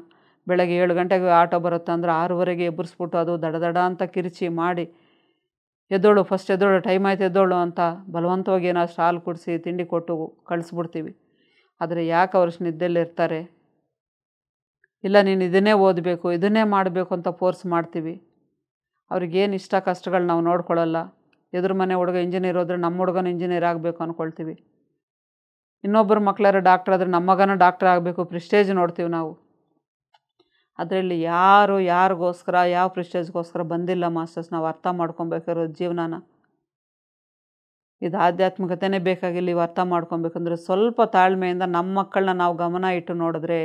ಬೆಳಗ್ಗೆ 7 ಗಂಟೆಗೆ ಆಟೋ ಬರುತ್ತೆ ಅಂದರೆ 6:30 ಎಬ್ಬರಿಸ್ಬಿಟ್ಟು ಅದು ದಡ ಅಂತ ಕಿರಿಚಿ ಮಾಡಿ ಎದ್ದೋಳು ಫಸ್ಟ್ ಎದ್ದೋಳು, ಟೈಮ್ ಆಯ್ತು ಎದ್ದೋಳು ಅಂತ ಬಲವಂತವಾಗಿ ಏನಾದ್ರು ಹಾಲು ಕುಡಿಸಿ ತಿಂಡಿ ಕೊಟ್ಟು ಕಳಿಸ್ಬಿಡ್ತೀವಿ. ಆದರೆ ಯಾಕೆ ಅವ್ರು ನಿದ್ದೆಯಲ್ಲಿ ಇರ್ತಾರೆ? ಇಲ್ಲ ನೀನು ಇದನ್ನೇ ಓದಬೇಕು, ಇದನ್ನೇ ಮಾಡಬೇಕು ಅಂತ ಫೋರ್ಸ್ ಮಾಡ್ತೀವಿ. ಅವ್ರಿಗೇನು ಇಷ್ಟ ಕಷ್ಟಗಳು ನಾವು ನೋಡ್ಕೊಳ್ಳಲ್ಲ. ಎದುರು ಮನೆ ಹುಡುಗ ಇಂಜಿನಿಯರ್ ಹೋದ್ರೆ ನಮ್ಮ ಹುಡುಗನ ಇಂಜಿನಿಯರ್ ಆಗಬೇಕು ಅಂದ್ಕೊಳ್ತೀವಿ. ಇನ್ನೊಬ್ಬರು ಮಕ್ಕಳಾರು ಡಾಕ್ಟರ್ ಆದರೆ ನಮ್ಮ ಮಗನೂ ಡಾಕ್ಟರ್ ಆಗಬೇಕು, ಪ್ರಿಸ್ಟೇಜ್ ನೋಡ್ತೀವಿ ನಾವು. ಅದರಲ್ಲಿ ಯಾರಿಗೋಸ್ಕರ ಯಾವ ಪ್ರಿಸ್ಟೇಜ್ಗೋಸ್ಕರ ಬಂದಿಲ್ಲ ಮಾಸ್ಟರ್ಸ್. ನಾವು ಅರ್ಥ ಮಾಡ್ಕೊಬೇಕಾಗಿರೋ ಜೀವನನ ಇದು ಆಧ್ಯಾತ್ಮಿಕತೆಯೇ ಬೇಕಾಗಿಲ್ಲ. ಇವು ಅರ್ಥ ಮಾಡ್ಕೊಬೇಕಂದ್ರೆ ಸ್ವಲ್ಪ ತಾಳ್ಮೆಯಿಂದ ನಮ್ಮ ಮಕ್ಕಳನ್ನ ನಾವು ಗಮನ ಇಟ್ಟು ನೋಡಿದ್ರೆ,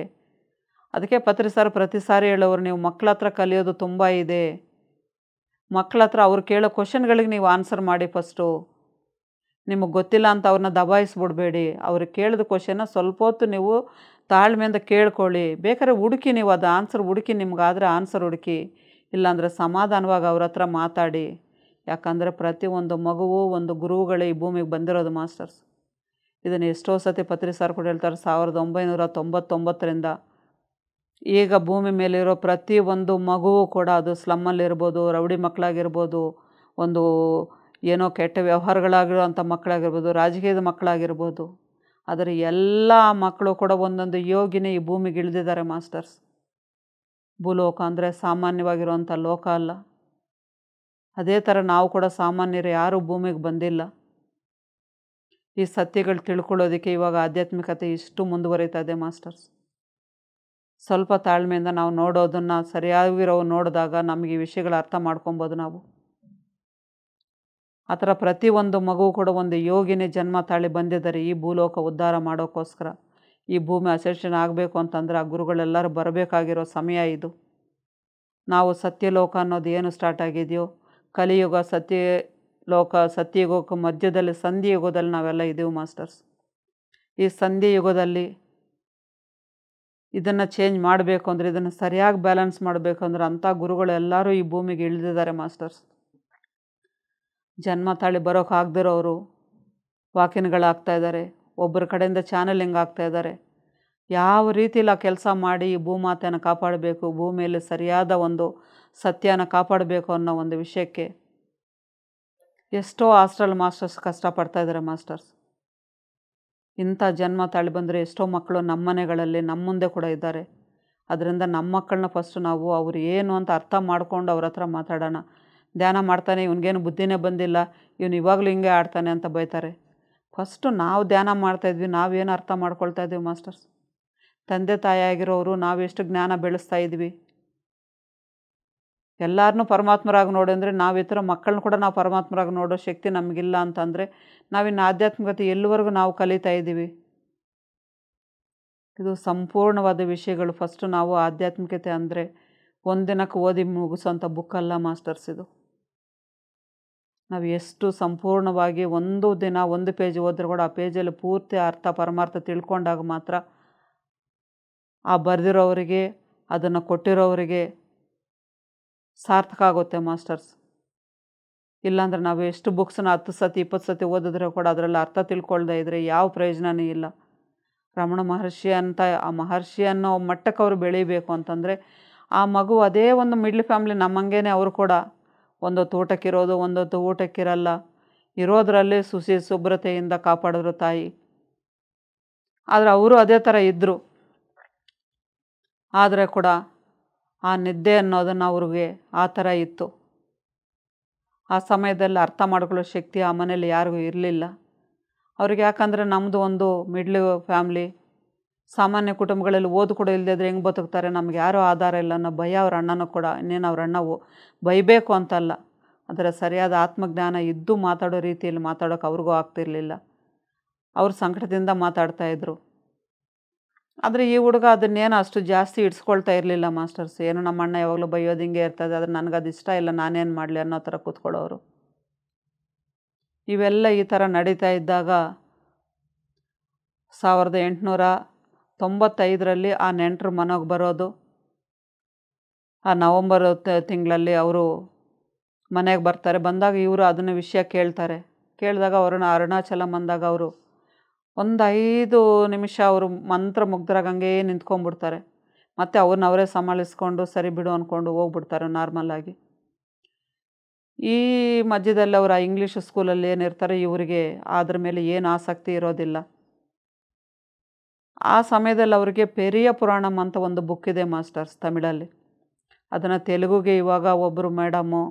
ಅದಕ್ಕೆ ಪ್ರತಿ ಸಾರಿ ಹೇಳೋರು, ನೀವು ಮಕ್ಕಳ ಹತ್ರ ಕಲಿಯೋದು ತುಂಬ ಇದೆ. ಮಕ್ಕಳ ಹತ್ರ ಅವ್ರು ಕೇಳೋ ಕ್ವಶನ್ಗಳಿಗೆ ನೀವು ಆನ್ಸರ್ ಮಾಡಿ ಫಸ್ಟು. ನಿಮಗೆ ಗೊತ್ತಿಲ್ಲ ಅಂತ ಅವ್ರನ್ನ ದಬಾಯಿಸ್ಬಿಡ್ಬೇಡಿ. ಅವ್ರಿಗೆ ಕೇಳಿದ ಕ್ವಶನ್ನ ಸ್ವಲ್ಪ ಹೊತ್ತು ನೀವು ತಾಳ್ಮೆಯಿಂದ ಕೇಳ್ಕೊಳ್ಳಿ. ಬೇಕಾದ್ರೆ ಹುಡುಕಿ, ನೀವು ಅದು ಆನ್ಸರ್ ಹುಡುಕಿ, ನಿಮ್ಗಾದರೆ ಆನ್ಸರ್ ಹುಡುಕಿ. ಇಲ್ಲಾಂದರೆ ಸಮಾಧಾನವಾಗಿ ಅವ್ರ ಹತ್ರ ಮಾತಾಡಿ. ಯಾಕಂದರೆ ಪ್ರತಿಯೊಂದು ಮಗುವು ಒಂದು ಗುರುಗಳೇ ಈ ಭೂಮಿಗೆ ಬಂದಿರೋದು ಮಾಸ್ಟರ್ಸ್. ಇದನ್ನು ಎಷ್ಟೋ ಸತಿ ಸರ್ ಕೂಡ ಹೇಳ್ತಾರೆ, 1999ರಿಂದ ಈಗ ಭೂಮಿ ಮೇಲಿರೋ ಪ್ರತಿಯೊಂದು ಮಗುವು ಕೂಡ, ಅದು ಸ್ಲಮ್ಮಲ್ಲಿರ್ಬೋದು, ರೌಡಿ ಮಕ್ಕಳಾಗಿರ್ಬೋದು, ಒಂದು ಏನೋ ಕೆಟ್ಟ ವ್ಯವಹಾರಗಳಾಗಿರೋಂಥ ಮಕ್ಕಳಾಗಿರ್ಬೋದು, ರಾಜಕೀಯದ ಮಕ್ಕಳಾಗಿರ್ಬೋದು, ಆದರೆ ಎಲ್ಲ ಮಕ್ಕಳು ಕೂಡ ಒಂದೊಂದು ಯೋಗಿನೇ ಈ ಭೂಮಿಗೆ ಇಳಿದಿದ್ದಾರೆ ಮಾಸ್ಟರ್ಸ್. ಭೂಲೋಕ ಅಂದರೆ ಸಾಮಾನ್ಯವಾಗಿರುವಂಥ ಲೋಕ ಅಲ್ಲ. ಅದೇ ಥರ ನಾವು ಕೂಡ ಸಾಮಾನ್ಯರು ಯಾರೂ ಭೂಮಿಗೆ ಬಂದಿಲ್ಲ. ಈ ಸತ್ಯಗಳು ತಿಳ್ಕೊಳ್ಳೋದಕ್ಕೆ ಇವಾಗ ಆಧ್ಯಾತ್ಮಿಕತೆ ಇಷ್ಟು ಮುಂದುವರಿತಾ ಇದೆ ಮಾಸ್ಟರ್ಸ್. ಸ್ವಲ್ಪ ತಾಳ್ಮೆಯಿಂದ ನಾವು ನೋಡೋದನ್ನು ಸರಿಯಾಗಿರೋ ನೋಡಿದಾಗ ನಮಗೆ ಈ ವಿಷಯಗಳು ಅರ್ಥ ಮಾಡ್ಕೊಬೋದು ನಾವು. ಆ ಥರ ಪ್ರತಿಯೊಂದು ಮಗು ಕೂಡ ಒಂದು ಯೋಗಿನೇ ಜನ್ಮ ತಾಳಿ ಬಂದಿದ್ದಾರೆ ಈ ಭೂಲೋಕ ಉದ್ಧಾರ ಮಾಡೋಕ್ಕೋಸ್ಕರ. ಈ ಭೂಮಿ ಅಸೆಷನ್ ಆಗಬೇಕು ಅಂತಂದರೆ ಆ ಗುರುಗಳೆಲ್ಲರೂ ಬರಬೇಕಾಗಿರೋ ಸಮಯ ಇದು. ನಾವು ಸತ್ಯಲೋಕ ಅನ್ನೋದು ಏನು ಸ್ಟಾರ್ಟ್ ಆಗಿದೆಯೋ, ಕಲಿಯುಗ ಸತ್ಯಯುಗಕ್ಕೆ ಮಧ್ಯದಲ್ಲಿ ಸಂಧಿಯುಗದಲ್ಲಿ ನಾವೆಲ್ಲ ಇದ್ದೀವಿ ಮಾಸ್ಟರ್ಸ್. ಈ ಸಂಧಿಯುಗದಲ್ಲಿ ಇದನ್ನು ಚೇಂಜ್ ಮಾಡಬೇಕು ಅಂದರೆ, ಇದನ್ನು ಸರಿಯಾಗಿ ಬ್ಯಾಲೆನ್ಸ್ ಮಾಡಬೇಕು ಅಂದರೆ ಅಂಥ ಗುರುಗಳೆಲ್ಲರೂ ಈ ಭೂಮಿಗೆ ಇಳಿದಿದ್ದಾರೆ ಮಾಸ್ಟರ್ಸ್. ಜನ್ಮ ತಾಳಿ ಬರೋಕ್ಕಾಗದಿರೋರು ವಾಕಿನ್ಗಳಾಗ್ತಾಯಿದ್ದಾರೆ, ಒಬ್ಬರ ಕಡೆಯಿಂದ ಚಾನಲಿಂಗ್ ಆಗ್ತಾಯಿದ್ದಾರೆ. ಯಾವ ರೀತಿಲಿ ಆ ಕೆಲಸ ಮಾಡಿ ಈ ಭೂಮಾತೆಯನ್ನು ಕಾಪಾಡಬೇಕು, ಭೂಮಿಯಲ್ಲಿ ಸರಿಯಾದ ಒಂದು ಸತ್ಯನ ಕಾಪಾಡಬೇಕು ಅನ್ನೋ ಒಂದು ವಿಷಯಕ್ಕೆ ಎಷ್ಟೋ ಹಾಸ್ಟೆಲ್ ಮಾಸ್ಟರ್ಸ್ ಕಷ್ಟಪಡ್ತಾಯಿದ್ದಾರೆ ಮಾಸ್ಟರ್ಸ್. ಇಂಥ ಜನ್ಮ ತಾಳಿ ಬಂದರೆ ಎಷ್ಟೋ ಮಕ್ಕಳು ನಮ್ಮ ಮನೆಗಳಲ್ಲಿ ನಮ್ಮ ಮುಂದೆ ಕೂಡ ಇದ್ದಾರೆ. ಅದರಿಂದ ನಮ್ಮ ಮಕ್ಕಳನ್ನ ಫಸ್ಟು ನಾವು ಅವ್ರು ಏನು ಅಂತ ಅರ್ಥ ಮಾಡ್ಕೊಂಡು ಅವ್ರ ಹತ್ರ ಮಾತಾಡೋಣ. ಧ್ಯಾನ ಮಾಡ್ತಾನೆ, ಇವನಿಗೇನು ಬುದ್ಧಿನೇ ಬಂದಿಲ್ಲ, ಇವನು ಇವಾಗಲೂ ಹಿಂಗೆ ಆಡ್ತಾನೆ ಅಂತ ಬೈತಾರೆ. ಫಸ್ಟು ನಾವು ಧ್ಯಾನ ಮಾಡ್ತಾಯಿದ್ವಿ, ನಾವೇನು ಅರ್ಥ ಮಾಡ್ಕೊಳ್ತಾ ಇದ್ವಿ ಮಾಸ್ಟರ್ಸ್? ತಂದೆ ತಾಯಿಯಾಗಿರೋರು ನಾವೆಷ್ಟು ಜ್ಞಾನ ಬೆಳೆಸ್ತಾ ಇದ್ವಿ? ಎಲ್ಲರನ್ನೂ ಪರಮಾತ್ಮರಾಗಿ ನೋಡಿ ಅಂದರೆ ನಾವು ಈ ಥರ ಮಕ್ಕಳನ್ನ ಕೂಡ ನಾವು ಪರಮಾತ್ಮರಾಗಿ ನೋಡೋ ಶಕ್ತಿ ನಮಗಿಲ್ಲ ಅಂತಂದರೆ ನಾವಿನ್ನು ಆಧ್ಯಾತ್ಮಿಕತೆ ಎಲ್ಲಿವರೆಗೂ ನಾವು ಕಲಿತಾ ಇದ್ದೀವಿ? ಇದು ಸಂಪೂರ್ಣವಾದ ವಿಷಯಗಳು. ಫಸ್ಟು ನಾವು ಆಧ್ಯಾತ್ಮಿಕತೆ ಅಂದರೆ ಒಂದಿನಕ್ಕೆ ಓದಿ ಮುಗಿಸೋಂಥ ಬುಕ್ಕಲ್ಲ ಮಾಸ್ಟರ್ಸ್. ಇದು ನಾವು ಎಷ್ಟು ಸಂಪೂರ್ಣವಾಗಿ ಒಂದು ದಿನ ಒಂದು ಪೇಜ್ ಓದಿದ್ರೆ ಕೂಡ ಆ ಪೇಜಲ್ಲಿ ಪೂರ್ತಿ ಅರ್ಥ ಪರಮಾರ್ಥ ತಿಳ್ಕೊಂಡಾಗ ಮಾತ್ರ ಆ ಬರೆದಿರೋರಿಗೆ, ಅದನ್ನು ಕೊಟ್ಟಿರೋರಿಗೆ ಸಾರ್ಥಕ ಆಗುತ್ತೆ ಮಾಸ್ಟರ್ಸ್. ಇಲ್ಲಾಂದ್ರೆ ನಾವು ಎಷ್ಟು ಬುಕ್ಸನ್ನ 10 ಸತಿ 20 ಸತಿ ಓದಿದ್ರೆ ಕೂಡ ಅದರಲ್ಲಿ ಅರ್ಥ ತಿಳ್ಕೊಳ್ದೇ ಇದ್ದರೆ ಯಾವ ಪ್ರಯೋಜನವೂ ಇಲ್ಲ. ರಮಣ ಮಹರ್ಷಿ ಅಂತ ಆ ಮಹರ್ಷಿ ಅನ್ನೋ ಮಟ್ಟಕ್ಕೆ ಅವರು ಬೆಳೀಬೇಕು ಅಂತಂದರೆ ಆ ಮಗು ಅದೇ ಒಂದು ಮಿಡ್ಲ್ ಫ್ಯಾಮ್ಲಿ ನಮ್ಮಂಗೇನೆ ಅವರು ಕೂಡ ಒಂದೊತ್ತು ಊಟಕ್ಕಿರೋದು, ಒಂದೊತ್ತು ಊಟಕ್ಕಿರಲ್ಲ, ಇರೋದರಲ್ಲಿ ಶುಭ್ರತೆಯಿಂದ ಕಾಪಾಡಿದ್ರು ತಾಯಿ. ಆದರೆ ಅವರು ಅದೇ ಥರ ಇದ್ದರು. ಆದರೆ ಕೂಡ ಆ ನಿದ್ದೆ ಅನ್ನೋದನ್ನು ಅವ್ರಿಗೆ ಆ ಥರ ಇತ್ತು. ಆ ಸಮಯದಲ್ಲಿ ಅರ್ಥ ಮಾಡ್ಕೊಳ್ಳೋ ಶಕ್ತಿ ಆ ಮನೇಲಿ ಯಾರಿಗೂ ಇರಲಿಲ್ಲ ಅವ್ರಿಗೆ. ಯಾಕಂದರೆ ನಮ್ಮದು ಒಂದು ಮಿಡ್ಲ್ ಫ್ಯಾಮ್ಲಿ, ಸಾಮಾನ್ಯ ಕುಟುಂಬಗಳಲ್ಲಿ ಓದು ಕೂಡ ಇಲ್ಲದಿದ್ರೆ ಹೆಂಗೆ ಬದುಕ್ತಾರೆ, ನಮ್ಗೆ ಯಾರೂ ಆಧಾರ ಇಲ್ಲ ಅನ್ನೋ ಭಯ ಅವ್ರ ಅಣ್ಣನೂ ಕೂಡ. ಇನ್ನೇನು ಅವ್ರ ಅಣ್ಣ ಬೈಬೇಕು ಅಂತಲ್ಲ, ಅದರ ಸರಿಯಾದ ಆತ್ಮಜ್ಞಾನ ಇದ್ದು ಮಾತಾಡೋ ರೀತಿಯಲ್ಲಿ ಮಾತಾಡೋಕೆ ಅವ್ರಿಗೂ ಆಗ್ತಿರ್ಲಿಲ್ಲ. ಅವ್ರ ಸಂಕಟದಿಂದ ಮಾತಾಡ್ತಾಯಿದ್ರು. ಆದರೆ ಈ ಹುಡುಗ ಅದನ್ನೇನು ಅಷ್ಟು ಜಾಸ್ತಿ ಇಡ್ಸ್ಕೊಳ್ತಾ ಇರಲಿಲ್ಲ ಮಾಸ್ಟರ್ಸ್. ಏನು ನಮ್ಮ ಅಣ್ಣ ಯಾವಾಗಲೂ ಬೈಯೋದು ಹಿಂಗೆ ಇರ್ತದೆ, ಆದರೆ ನನಗದು ಇಷ್ಟ ಇಲ್ಲ, ನಾನೇನು ಮಾಡಲಿ ಅನ್ನೋ ಥರ ಕೂತ್ಕೊಳ್ಳೋರು. ಇವೆಲ್ಲ ಈ ಥರ ನಡೀತಾ ಇದ್ದಾಗ 1895ರಲ್ಲಿ ಆ ನೆಂಟರು ಮನೆಗೆ ಬರೋದು. ಆ ನವಂಬರ್ ತಿಂಗಳಲ್ಲಿ ಅವರು ಮನೆಗೆ ಬರ್ತಾರೆ. ಬಂದಾಗ ಇವರು ಅದನ್ನು ವಿಷಯ ಕೇಳ್ತಾರೆ. ಕೇಳಿದಾಗ ಅವ್ರನ್ನ ಅರುಣಾಚಲಂ ಅಂದಾಗ ಅವರು ಒಂದು 5 ನಿಮಿಷ ಅವರು ಮಂತ್ರಮುಗ್ಧರಾಗಿ ಹಂಗೇ ನಿಂತ್ಕೊಂಡ್ಬಿಡ್ತಾರೆ. ಮತ್ತು ಅವ್ರನ್ನ ಅವರೇ ಸಮಾಳಿಸ್ಕೊಂಡು ಸರಿ ಬಿಡು ಅಂದ್ಕೊಂಡು ಹೋಗ್ಬಿಡ್ತಾರೆ ನಾರ್ಮಲಾಗಿ. ಈ ಮಧ್ಯದಲ್ಲಿ ಅವರ ಇಂಗ್ಲೀಷ್ ಸ್ಕೂಲಲ್ಲಿ ಏನಿರ್ತಾರೆ ಇವರಿಗೆ ಅದ್ರ ಮೇಲೆ ಏನು ಆಸಕ್ತಿ ಇರೋದಿಲ್ಲ. ಆ ಸಮಯದಲ್ಲಿ ಅವರಿಗೆ ಪೆರಿಯ ಪುರಾಣಂ ಅಂತ ಒಂದು ಬುಕ್ ಇದೆ ಮಾಸ್ಟರ್ಸ್ ತಮಿಳಲ್ಲಿ. ಅದನ್ನು ತೆಲುಗುಗೆ ಇವಾಗ ಒಬ್ಬರು ಮೇಡಮು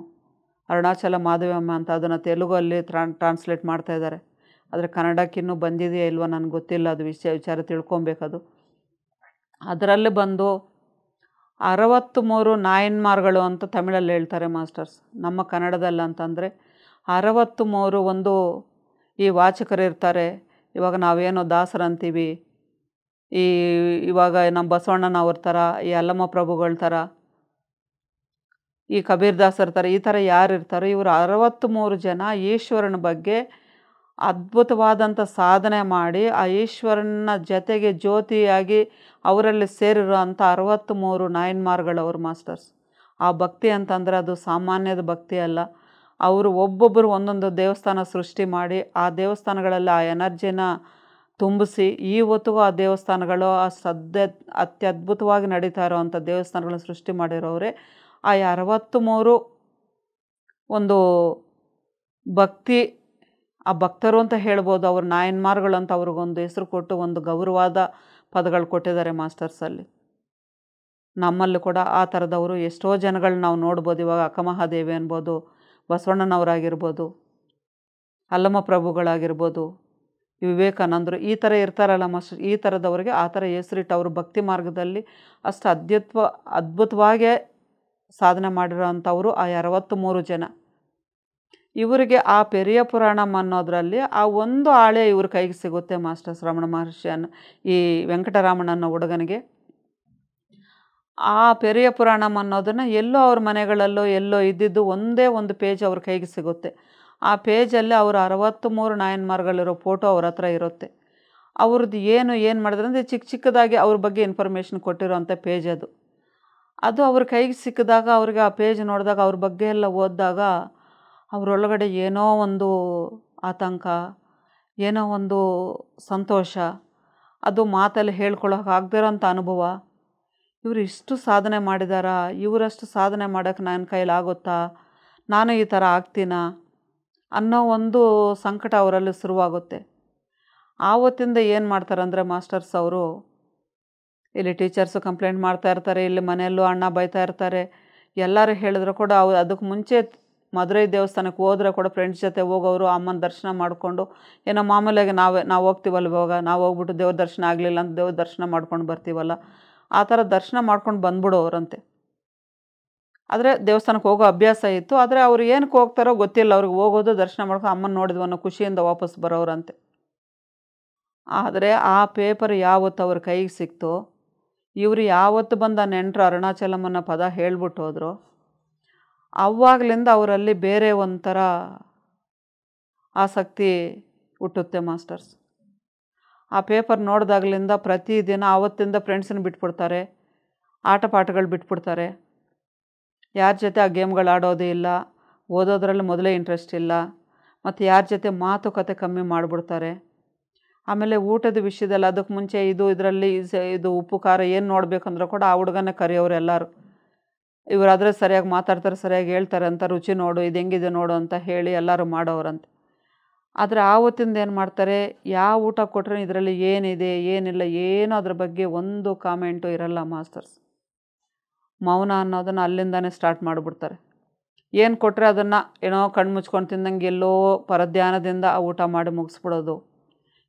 ಅರುಣಾಚಲ ಮಾಧವಮ್ಮ ಅಂತ ಅದನ್ನು ತೆಲುಗಲ್ಲಿ ಟ್ರಾನ್ಸ್ಲೇಟ್ ಮಾಡ್ತಾಯಿದ್ದಾರೆ. ಆದರೆ ಕನ್ನಡಕ್ಕೆ ಇನ್ನೂ ಬಂದಿದೆಯಾ ಇಲ್ವೋ ನನಗೆ ಗೊತ್ತಿಲ್ಲ, ಅದು ವಿಚಾರ ತಿಳ್ಕೊಬೇಕದು. ಅದರಲ್ಲಿ ಬಂದು 63 ನಾಯನ್ಮಾರ್ಗಳು ಅಂತ ತಮಿಳಲ್ಲಿ ಹೇಳ್ತಾರೆ ಮಾಸ್ಟರ್ಸ್. ನಮ್ಮ ಕನ್ನಡದಲ್ಲಿ ಅಂತಂದರೆ 63 ಒಂದು ಈ ವಾಚಕರು ಇರ್ತಾರೆ. ಇವಾಗ ನಾವೇನೋ ದಾಸರಂತೀವಿ, ಇವಾಗ ನಮ್ಮ ಬಸವಣ್ಣನವ್ರ ಥರ, ಈ ಅಲ್ಲಮ್ಮ ಪ್ರಭುಗಳ ಥರ, ಈ ಕಬೀರ್ ದಾಸರ ಥರ, ಈ ಥರ ಯಾರು ಇರ್ತಾರೋ ಇವರು 63 ಜನ ಈಶ್ವರನ ಬಗ್ಗೆ ಅದ್ಭುತವಾದಂಥ ಸಾಧನೆ ಮಾಡಿ ಆ ಈಶ್ವರನ ಜೊತೆಗೆ ಜ್ಯೋತಿಯಾಗಿ ಅವರಲ್ಲಿ ಸೇರಿರೋ ಅಂಥ 63 ನಾಯನ್ಮಾರ್ಗಳವರು ಮಾಸ್ಟರ್ಸ್. ಆ ಭಕ್ತಿ ಅಂತಂದರೆ ಅದು ಸಾಮಾನ್ಯದ ಭಕ್ತಿ ಅಲ್ಲ. ಅವರು ಒಬ್ಬೊಬ್ಬರು ಒಂದೊಂದು ದೇವಸ್ಥಾನ ಸೃಷ್ಟಿ ಮಾಡಿ ಆ ದೇವಸ್ಥಾನಗಳಲ್ಲಿ ಆ ಎನರ್ಜಿನ ತುಂಬಿಸಿ ಇವತ್ತಿಗೂ ಆ ದೇವಸ್ಥಾನಗಳು ಅತ್ಯದ್ಭುತವಾಗಿ ನಡೀತಾ ಇರೋವಂಥ ದೇವಸ್ಥಾನಗಳನ್ನ ಸೃಷ್ಟಿ ಮಾಡಿರೋರೆ ಆ 63 ಒಂದು ಭಕ್ತಿ, ಆ ಭಕ್ತರು ಅಂತ ಹೇಳ್ಬೋದು. ಅವ್ರು ನಾಯನ್ಮಾರ್ಗಳು ಅಂತ ಅವ್ರಿಗೊಂದು ಹೆಸರು ಕೊಟ್ಟು ಒಂದು ಗೌರವಾದ ಪದಗಳು ಕೊಟ್ಟಿದ್ದಾರೆ ಮಾಸ್ಟರ್ಸಲ್ಲಿ. ನಮ್ಮಲ್ಲಿ ಕೂಡ ಆ ಥರದವರು ಎಷ್ಟೋ ಜನಗಳು ನಾವು ನೋಡ್ಬೋದು. ಇವಾಗ ಅಕ್ಕಮಹಾದೇವಿ ಅನ್ಬೋದು, ಬಸವಣ್ಣನವರಾಗಿರ್ಬೋದು, ಅಲ್ಲಮ್ಮ ಪ್ರಭುಗಳಾಗಿರ್ಬೋದು, ವಿವೇಕಾನಂದರು, ಈ ಥರ ಇರ್ತಾರಲ್ಲ ಮಾಸ್ಟರ್. ಈ ಥರದವ್ರಿಗೆ ಆ ಥರ ಹೆಸರಿಟ್ಟು ಅವರು ಭಕ್ತಿ ಮಾರ್ಗದಲ್ಲಿ ಅಷ್ಟು ಅದ್ಭುತವಾಗಿ ಸಾಧನೆ ಮಾಡಿರೋ ಅಂಥವರು ಆ 63 ಜನ. ಇವರಿಗೆ ಆ ಪೆರಿಯ ಪುರಾಣಂ ಅನ್ನೋದರಲ್ಲಿ ಆ ಒಂದು ಹಾಳೆ ಇವ್ರ ಕೈಗೆ ಸಿಗುತ್ತೆ ಮಾಸ್ಟರ್ಸ್. ರಮಣ ಮಹರ್ಷಿ ಈ ವೆಂಕಟರಾಮಣ್ಣ ಅನ್ನೋ ಹುಡುಗನಿಗೆ ಆ ಪೆರಿಯ ಪುರಾಣಂ ಅನ್ನೋದನ್ನು ಎಲ್ಲೋ ಅವ್ರ ಮನೆಗಳಲ್ಲೋ ಎಲ್ಲೋ ಇದ್ದಿದ್ದು ಒಂದೇ ಒಂದು ಪೇಜ್ ಅವ್ರ ಕೈಗೆ ಸಿಗುತ್ತೆ. ಆ ಪೇಜಲ್ಲಿ ಅವರು 63 ನಾಯನ್ಮಾರ್ಗಳಿರೋ ಫೋಟೋ ಅವ್ರ ಹತ್ರ ಇರುತ್ತೆ. ಅವ್ರದ್ದು ಏನು ಮಾಡಿದ್ರೆ ಅಂದರೆ ಚಿಕ್ಕದಾಗಿ ಅವ್ರ ಬಗ್ಗೆ ಇನ್ಫಾರ್ಮೇಷನ್ ಕೊಟ್ಟಿರೋಂಥ ಪೇಜ್ ಅದು ಅವ್ರ ಕೈಗೆ ಸಿಕ್ಕಿದಾಗ ಅವ್ರಿಗೆ ಆ ಪೇಜ್ ನೋಡಿದಾಗ ಅವ್ರ ಬಗ್ಗೆ ಎಲ್ಲ ಓದಿದಾಗ ಅವರೊಳಗಡೆ ಏನೋ ಒಂದು ಆತಂಕ, ಏನೋ ಒಂದು ಸಂತೋಷ, ಅದು ಮಾತಲ್ಲಿ ಹೇಳ್ಕೊಳ್ಳೋಕೆ ಆಗದಿರೋಂಥ ಅನುಭವ. ಇವರು ಇಷ್ಟು ಸಾಧನೆ ಮಾಡಿದಾರಾ, ಇವರಷ್ಟು ಸಾಧನೆ ಮಾಡೋಕ್ಕೆ ನನ್ನ ಕೈಲಾಗುತ್ತಾ, ನಾನು ಈ ಥರ ಆಗ್ತೀನಾ ಅನ್ನೋ ಒಂದು ಸಂಕಟ ಅವರಲ್ಲಿ ಶುರುವಾಗುತ್ತೆ. ಆವತ್ತಿಂದ ಏನು ಮಾಡ್ತಾರಂದರೆ ಮಾಸ್ಟರ್ಸ್ ಅವರು ಇಲ್ಲಿ ಟೀಚರ್ಸು ಕಂಪ್ಲೇಂಟ್ ಮಾಡ್ತಾ ಇರ್ತಾರೆ, ಇಲ್ಲಿ ಮನೆಯಲ್ಲೂ ಅಣ್ಣ ಬೈತಾ ಇರ್ತಾರೆ. ಎಲ್ಲರೂ ಹೇಳಿದ್ರು ಕೂಡ ಅವ್ರು ಅದಕ್ಕೆ ಮುಂಚೆ ಮಧುರೈ ದೇವಸ್ಥಾನಕ್ಕೆ ಹೋದ್ರೆ ಕೂಡ ಫ್ರೆಂಡ್ಸ್ ಜೊತೆ ಹೋಗೋರು, ಅಮ್ಮನ ದರ್ಶನ ಮಾಡಿಕೊಂಡು ಏನೋ ಮಾಮೂಲಿಯಾಗಿ ನಾವು ಹೋಗ್ತೀವಲ್ಲ, ಇವಾಗ ನಾವು ಹೋಗ್ಬಿಟ್ಟು ದೇವ್ರ ದರ್ಶನ ಆಗಲಿಲ್ಲ ಅಂತ ದೇವ್ರ ದರ್ಶನ ಮಾಡ್ಕೊಂಡು ಬರ್ತೀವಲ್ಲ, ಆ ಥರ ದರ್ಶನ ಮಾಡ್ಕೊಂಡು ಬಂದ್ಬಿಡೋರಂತೆ. ಆದರೆ ದೇವಸ್ಥಾನಕ್ಕೆ ಹೋಗೋ ಅಭ್ಯಾಸ ಇತ್ತು. ಆದರೆ ಅವ್ರು ಏನಕ್ಕೆ ಹೋಗ್ತಾರೋ ಗೊತ್ತಿಲ್ಲ, ಅವ್ರಿಗೆ ಹೋಗೋದು ದರ್ಶನ ಮಾಡ್ಕೊಂಡು ಅಮ್ಮನ ನೋಡಿದ್ವು ಅನ್ನೋ ಖುಷಿಯಿಂದ ವಾಪಸ್ ಬರೋರಂತೆ. ಆದರೆ ಆ ಪೇಪರ್ ಯಾವತ್ತು ಅವ್ರ ಕೈಗೆ ಸಿಕ್ತೋ, ಇವರು ಯಾವತ್ತು ಬಂದ ನೆಂಟರು ಅರುಣಾಚಲಮ್ಮನ ಪದ ಹೇಳ್ಬಿಟ್ಟು ಹೋದ್ರು, ಆವಾಗಲಿಂದ ಅವರಲ್ಲಿ ಬೇರೆ ಒಂಥರ ಆಸಕ್ತಿ ಹುಟ್ಟುತ್ತೆ ಮಾಸ್ಟರ್ಸ್. ಆ ಪೇಪರ್ ನೋಡಿದಾಗಲಿಂದ ಪ್ರತಿದಿನ ಆವತ್ತಿಂದ ಫ್ರೆಂಡ್ಸನ್ನ ಬಿಟ್ಬಿಡ್ತಾರೆ, ಆಟ ಪಾಠಗಳು ಬಿಟ್ಬಿಡ್ತಾರೆ, ಯಾರ ಜೊತೆ ಆ ಗೇಮ್ಗಳು ಆಡೋದೇ ಇಲ್ಲ, ಓದೋದ್ರಲ್ಲಿ ಮೊದಲೇ ಇಂಟ್ರೆಸ್ಟ್ ಇಲ್ಲ, ಮತ್ತು ಯಾರ ಜೊತೆ ಮಾತುಕತೆ ಕಮ್ಮಿ ಮಾಡಿಬಿಡ್ತಾರೆ. ಆಮೇಲೆ ಊಟದ ವಿಷಯದಲ್ಲಿ ಅದಕ್ಕೆ ಮುಂಚೆ ಇದರಲ್ಲಿ ಇದು ಉಪ್ಪು ಖಾರ ಏನು ನೋಡಬೇಕಂದ್ರೂ ಕೂಡ ಆ ಹುಡುಗನೇ ಕರೆಯೋರು ಎಲ್ಲರೂ. ಇವರಾದರೆ ಸರಿಯಾಗಿ ಮಾತಾಡ್ತಾರೆ, ಸರಿಯಾಗಿ ಹೇಳ್ತಾರೆ ಅಂತ, ರುಚಿ ನೋಡು, ಇದು ಹೆಂಗಿದೆ ನೋಡು ಅಂತ ಹೇಳಿ ಎಲ್ಲರೂ ಮಾಡೋರಂತೆ. ಆದರೆ ಆವತ್ತಿಂದ ಏನು ಮಾಡ್ತಾರೆ, ಯಾವ ಊಟ ಕೊಟ್ಟರೆ ಇದರಲ್ಲಿ ಏನಿದೆ ಏನಿಲ್ಲ ಏನೋ ಅದ್ರ ಬಗ್ಗೆ ಒಂದು ಕಾಮೆಂಟು ಇರಲ್ಲ ಮಾಸ್ಟರ್ಸ್. ಮೌನ ಅನ್ನೋದನ್ನು ಅಲ್ಲಿಂದನೇ ಸ್ಟಾರ್ಟ್ ಮಾಡಿಬಿಡ್ತಾರೆ. ಏನು ಕೊಟ್ಟರೆ ಅದನ್ನು ಏನೋ ಕಣ್ಣು ಮುಚ್ಕೊಂಡು ತಿಂದಂಗೆ ಎಲ್ಲೋ ಪರಧ್ಯಾನದಿಂದ ಆ ಊಟ ಮಾಡಿ ಮುಗಿಸ್ಬಿಡೋದು.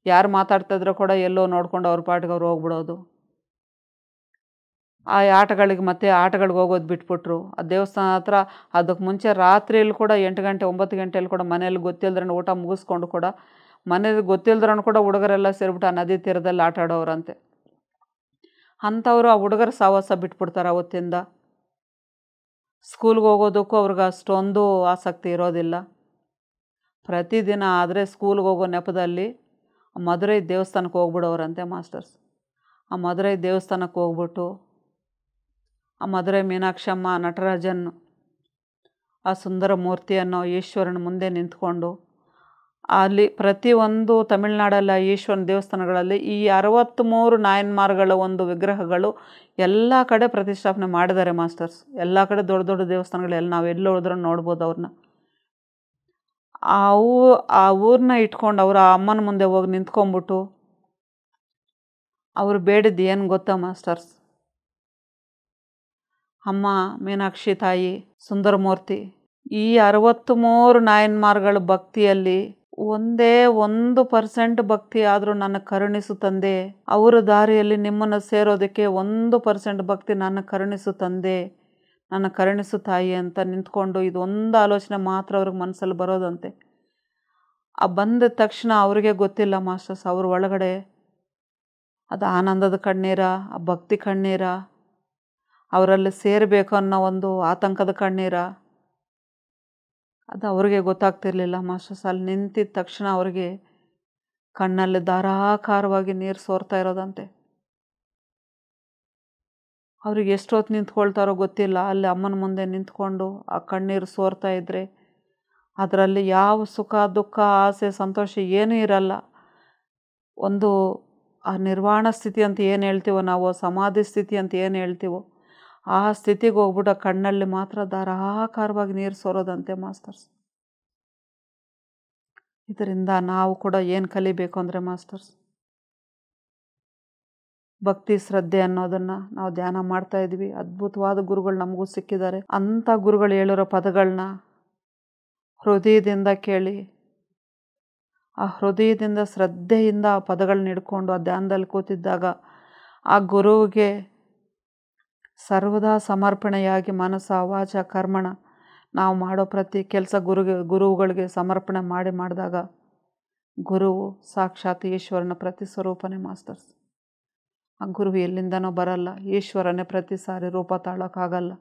ಯಾರು ಮಾತಾಡ್ತಾಯಿದ್ರೂ ಕೂಡ ಎಲ್ಲೋ ನೋಡ್ಕೊಂಡು ಅವ್ರ ಪಾಟಿಗೆ ಅವ್ರು ಹೋಗ್ಬಿಡೋದು. ಆ ಆಟಗಳಿಗೆ ಮತ್ತೆ ಆಟಗಳಿಗೆ ಹೋಗೋದು ಬಿಟ್ಬಿಟ್ರು. ಆ ದೇವಸ್ಥಾನ ಹತ್ರ ಅದಕ್ಕೆ ಮುಂಚೆ ರಾತ್ರಿಯಲ್ಲಿ ಕೂಡ 8 ಗಂಟೆ 9 ಗಂಟೆಯಲ್ಲಿ ಕೂಡ ಮನೇಲಿ ಗೊತ್ತಿಲ್ಲದ್ರೂ ಊಟ ಮುಗಿಸ್ಕೊಂಡು ಕೂಡ ಮನೇಲಿ ಗೊತ್ತಿಲ್ಲದ್ರೂ ಕೂಡ ಹುಡುಗರೆಲ್ಲ ಸೇರಿಬಿಟ್ಟು ಆ ನದಿ ತೀರದಲ್ಲಿ ಆಟ ಆಡೋರಂತೆ. ಅಂಥವರು ಆ ಹುಡುಗರ ಸಹವಾಸ ಬಿಟ್ಬಿಡ್ತಾರೆ. ಅವತ್ತಿಂದ ಸ್ಕೂಲ್ಗೆ ಹೋಗೋದಕ್ಕೂ ಅವ್ರಿಗೆ ಅಷ್ಟೊಂದು ಆಸಕ್ತಿ ಇರೋದಿಲ್ಲ. ಪ್ರತಿದಿನ ಆದರೆ ಸ್ಕೂಲ್ಗೆ ಹೋಗೋ ನೆಪದಲ್ಲಿ ಮಧುರೈ ದೇವಸ್ಥಾನಕ್ಕೆ ಹೋಗ್ಬಿಡೋರಂತೆ ಮಾಸ್ಟರ್ಸ್. ಆ ಮಧುರೈ ದೇವಸ್ಥಾನಕ್ಕೆ ಹೋಗ್ಬಿಟ್ಟು ಆ ಮಧುರೈ ಮೀನಾಕ್ಷಮ್ಮ ನಟರಾಜನ್ ಆ ಸುಂದರ ಮೂರ್ತಿಯನ್ನು ಈಶ್ವರನ ಮುಂದೆ ನಿಂತ್ಕೊಂಡು ಅಲ್ಲಿ ಪ್ರತಿಯೊಂದು ತಮಿಳ್ನಾಡಲ್ಲ ಈಶ್ವರನ ದೇವಸ್ಥಾನಗಳಲ್ಲಿ ಈ 63 ನಾಯನ್ಮಾರ್ಗಳ ಒಂದು ವಿಗ್ರಹಗಳು ಎಲ್ಲ ಕಡೆ ಪ್ರತಿಷ್ಠಾಪನೆ ಮಾಡಿದ್ದಾರೆ ಮಾಸ್ಟರ್ಸ್. ಎಲ್ಲ ಕಡೆ ದೊಡ್ಡ ದೊಡ್ಡ ದೇವಸ್ಥಾನಗಳೆಲ್ಲ ನಾವು ಎಲ್ಲಿ ಹೋದ್ರೂ ನೋಡ್ಬೋದು ಅವ್ರನ್ನ. ಆ ಊ ಆ ಊರನ್ನ ಇಟ್ಕೊಂಡು ಅವರ ಅಮ್ಮನ ಮುಂದೆ ಹೋಗಿ ನಿಂತ್ಕೊಂಡ್ಬಿಟ್ಟು ಅವರು ಬೇಡಿದ್ದು ಏನು ಗೊತ್ತಾ ಮಾಸ್ಟರ್ಸ್? ಅಮ್ಮ ಮೀನಾಕ್ಷಿ ತಾಯಿ, ಸುಂದರಮೂರ್ತಿ, ಈ 63 ನಾಯನ್ಮಾರ್ಗಳ ಭಕ್ತಿಯಲ್ಲಿ ಒಂದೇ 1% ಭಕ್ತಿ ಆದರೂ ನನ್ನ ಕರುಣಿಸು ತಂದೆ. ಅವರ ದಾರಿಯಲ್ಲಿ ನಿಮ್ಮನ್ನು ಸೇರೋದಕ್ಕೆ 1% ಭಕ್ತಿ ನನ್ನ ಕರುಣಿಸು ತಂದೆ, ನನ್ನ ಕರುಣಿಸು ತಾಯಿ ಅಂತ ನಿಂತ್ಕೊಂಡು ಇದೊಂದು ಆಲೋಚನೆ ಮಾತ್ರ ಅವ್ರಿಗೆ ಮನಸ್ಸಲ್ಲಿ ಬರೋದಂತೆ. ಆ ಬಂದ ತಕ್ಷಣ ಅವ್ರಿಗೆ ಗೊತ್ತಿಲ್ಲ ಮಾಸ್ಟರ್ಸ್, ಅವ್ರ ಒಳಗಡೆ ಅದು ಆನಂದದ ಕಣ್ಣೀರ, ಆ ಭಕ್ತಿ ಕಣ್ಣೀರ, ಅವರಲ್ಲಿ ಸೇರಬೇಕು ಅನ್ನೋ ಒಂದು ಆತಂಕದ ಕಣ್ಣೀರ, ಅದು ಅವ್ರಿಗೆ ಗೊತ್ತಾಗ್ತಿರ್ಲಿಲ್ಲ ಮಾಸ್ಟರ್ಸ್. ಅಲ್ಲಿ ನಿಂತಿದ್ದ ತಕ್ಷಣ ಅವ್ರಿಗೆ ಕಣ್ಣಲ್ಲಿ ಧಾರಾಕಾರವಾಗಿ ನೀರು ಸೋರ್ತಾ ಇರೋದಂತೆ. ಅವ್ರಿಗೆ ಎಷ್ಟೊತ್ತು ನಿಂತ್ಕೊಳ್ತಾರೋ ಗೊತ್ತಿಲ್ಲ. ಅಲ್ಲಿ ಅಮ್ಮನ ಮುಂದೆ ನಿಂತ್ಕೊಂಡು ಆ ಕಣ್ಣೀರು ಸೋರ್ತಾ ಇದ್ದರೆ ಅದರಲ್ಲಿ ಯಾವ ಸುಖ ದುಃಖ ಆಸೆ ಸಂತೋಷ ಏನೂ ಇರಲ್ಲ. ಒಂದು ಆ ನಿರ್ವಾಣ ಸ್ಥಿತಿ ಅಂತ ಏನು ಹೇಳ್ತೀವೋ ನಾವು, ಸಮಾಧಿ ಸ್ಥಿತಿ ಅಂತ ಏನು ಹೇಳ್ತೀವೋ, ಆ ಸ್ಥಿತಿಗೆ ಹೋಗ್ಬಿಟ್ಟು ಆ ಕಣ್ಣಲ್ಲಿ ಮಾತ್ರ ಧಾರಾಕಾರವಾಗಿ ನೀರು ಸೋರೋದಂತೆ ಮಾಸ್ಟರ್ಸ್. ಇದರಿಂದ ನಾವು ಕೂಡ ಏನು ಕಲಿಬೇಕು ಅಂದರೆ ಮಾಸ್ಟರ್ಸ್, ಭಕ್ತಿ ಶ್ರದ್ಧೆ ಅನ್ನೋದನ್ನು ನಾವು ಧ್ಯಾನ ಮಾಡ್ತಾ ಇದ್ವಿ. ಅದ್ಭುತವಾದ ಗುರುಗಳು ನಮಗೂ ಸಿಕ್ಕಿದ್ದಾರೆ. ಅಂಥ ಗುರುಗಳು ಹೇಳಿರೋ ಪದಗಳನ್ನ ಹೃದಯದಿಂದ ಕೇಳಿ, ಆ ಹೃದಯದಿಂದ ಶ್ರದ್ಧೆಯಿಂದ ಆ ಪದಗಳನ್ನ ಹಿಡ್ಕೊಂಡು ಆ ಧ್ಯಾನದಲ್ಲಿ ಕೂತಿದ್ದಾಗ ಆ ಗುರುವಿಗೆ ಸರ್ವದಾ ಸಮರ್ಪಣೆಯಾಗಿ ಮನಸ್ಸ ವಾಚ ಕರ್ಮಣ ನಾವು ಮಾಡೋ ಪ್ರತಿ ಕೆಲಸ ಗುರುಗಳಿಗೆ ಸಮರ್ಪಣೆ ಮಾಡಿದಾಗ ಗುರುವು ಸಾಕ್ಷಾತ್ ಈಶ್ವರನ ಪ್ರತಿ ಸ್ವರೂಪನೇ ಮಾಸ್ಟರ್ಸ್. ಆ ಗುರು ಎಲ್ಲಿಂದನೋ ಬರಲ್ಲ, ಈಶ್ವರನೇ ಪ್ರತಿ ಸಾರಿ ರೂಪ ತಾಳೋಕ್ಕಾಗಲ್ಲ.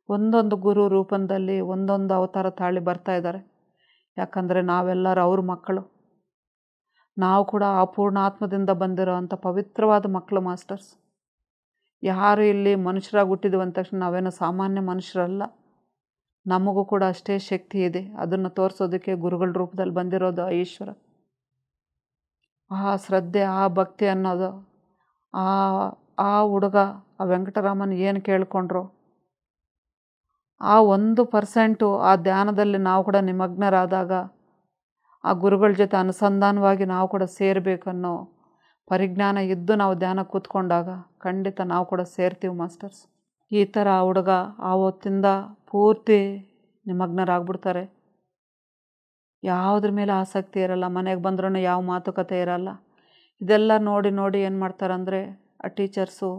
ಒಂದೊಂದು ಗುರು ರೂಪದಲ್ಲಿ ಒಂದೊಂದು ಅವತಾರ ತಾಳಿ ಬರ್ತಾ ಇದ್ದಾರೆ. ಯಾಕಂದರೆ ನಾವೆಲ್ಲರೂ ಅವ್ರ ಮಕ್ಕಳು. ನಾವು ಕೂಡ ಆ ಪೂರ್ಣಾತ್ಮದಿಂದ ಬಂದಿರೋ ಅಂಥ ಪವಿತ್ರವಾದ ಮಕ್ಕಳು ಮಾಸ್ಟರ್ಸ್. ಯಾರು ಇಲ್ಲಿ ಮನುಷ್ಯರಾಗಿ ಹುಟ್ಟಿದ್ವಿ ಅಂದ ತಕ್ಷಣ ನಾವೇನೋ ಸಾಮಾನ್ಯ ಮನುಷ್ಯರಲ್ಲ. ನಮಗೂ ಕೂಡ ಅಷ್ಟೇ ಶಕ್ತಿ ಇದೆ. ಅದನ್ನು ತೋರಿಸೋದಕ್ಕೆ ಗುರುಗಳ ರೂಪದಲ್ಲಿ ಬಂದಿರೋದು ಆ ಈಶ್ವರ. ಆ ಶ್ರದ್ಧೆ, ಆ ಭಕ್ತಿ ಅನ್ನೋದು ಆ ಹುಡುಗ ಆ ವೆಂಕಟರಾಮನ್ ಏನು ಕೇಳ್ಕೊಂಡ್ರು, ಆ 1% ಆ ಧ್ಯಾನದಲ್ಲಿ ನಾವು ಕೂಡ ನಿಮಗ್ನರಾದಾಗ, ಆ ಗುರುಗಳ ಜೊತೆ ಅನುಸಂಧಾನವಾಗಿ ನಾವು ಕೂಡ ಸೇರಬೇಕನ್ನೋ ಪರಿಜ್ಞಾನ ಇದ್ದು ನಾವು ಧ್ಯಾನ ಕೂತ್ಕೊಂಡಾಗ ಖಂಡಿತ ನಾವು ಕೂಡ ಸೇರ್ತೀವಿ ಮಾಸ್ಟರ್ಸ್. ಈ ಥರ ಆ ಹುಡುಗ ಆವತ್ತಿಂದ ಪೂರ್ತಿ ನಿಮಗ್ನರಾಗ್ಬಿಡ್ತಾರೆ. ಯಾವುದ್ರ ಮೇಲೆ ಆಸಕ್ತಿ ಇರಲ್ಲ, ಮನೆಗೆ ಬಂದ್ರೂ ಯಾವ ಮಾತುಕತೆ ಇರಲ್ಲ. ಇದೆಲ್ಲ ನೋಡಿ ಏನು ಮಾಡ್ತಾರಂದರೆ ಆ ಟೀಚರ್ಸು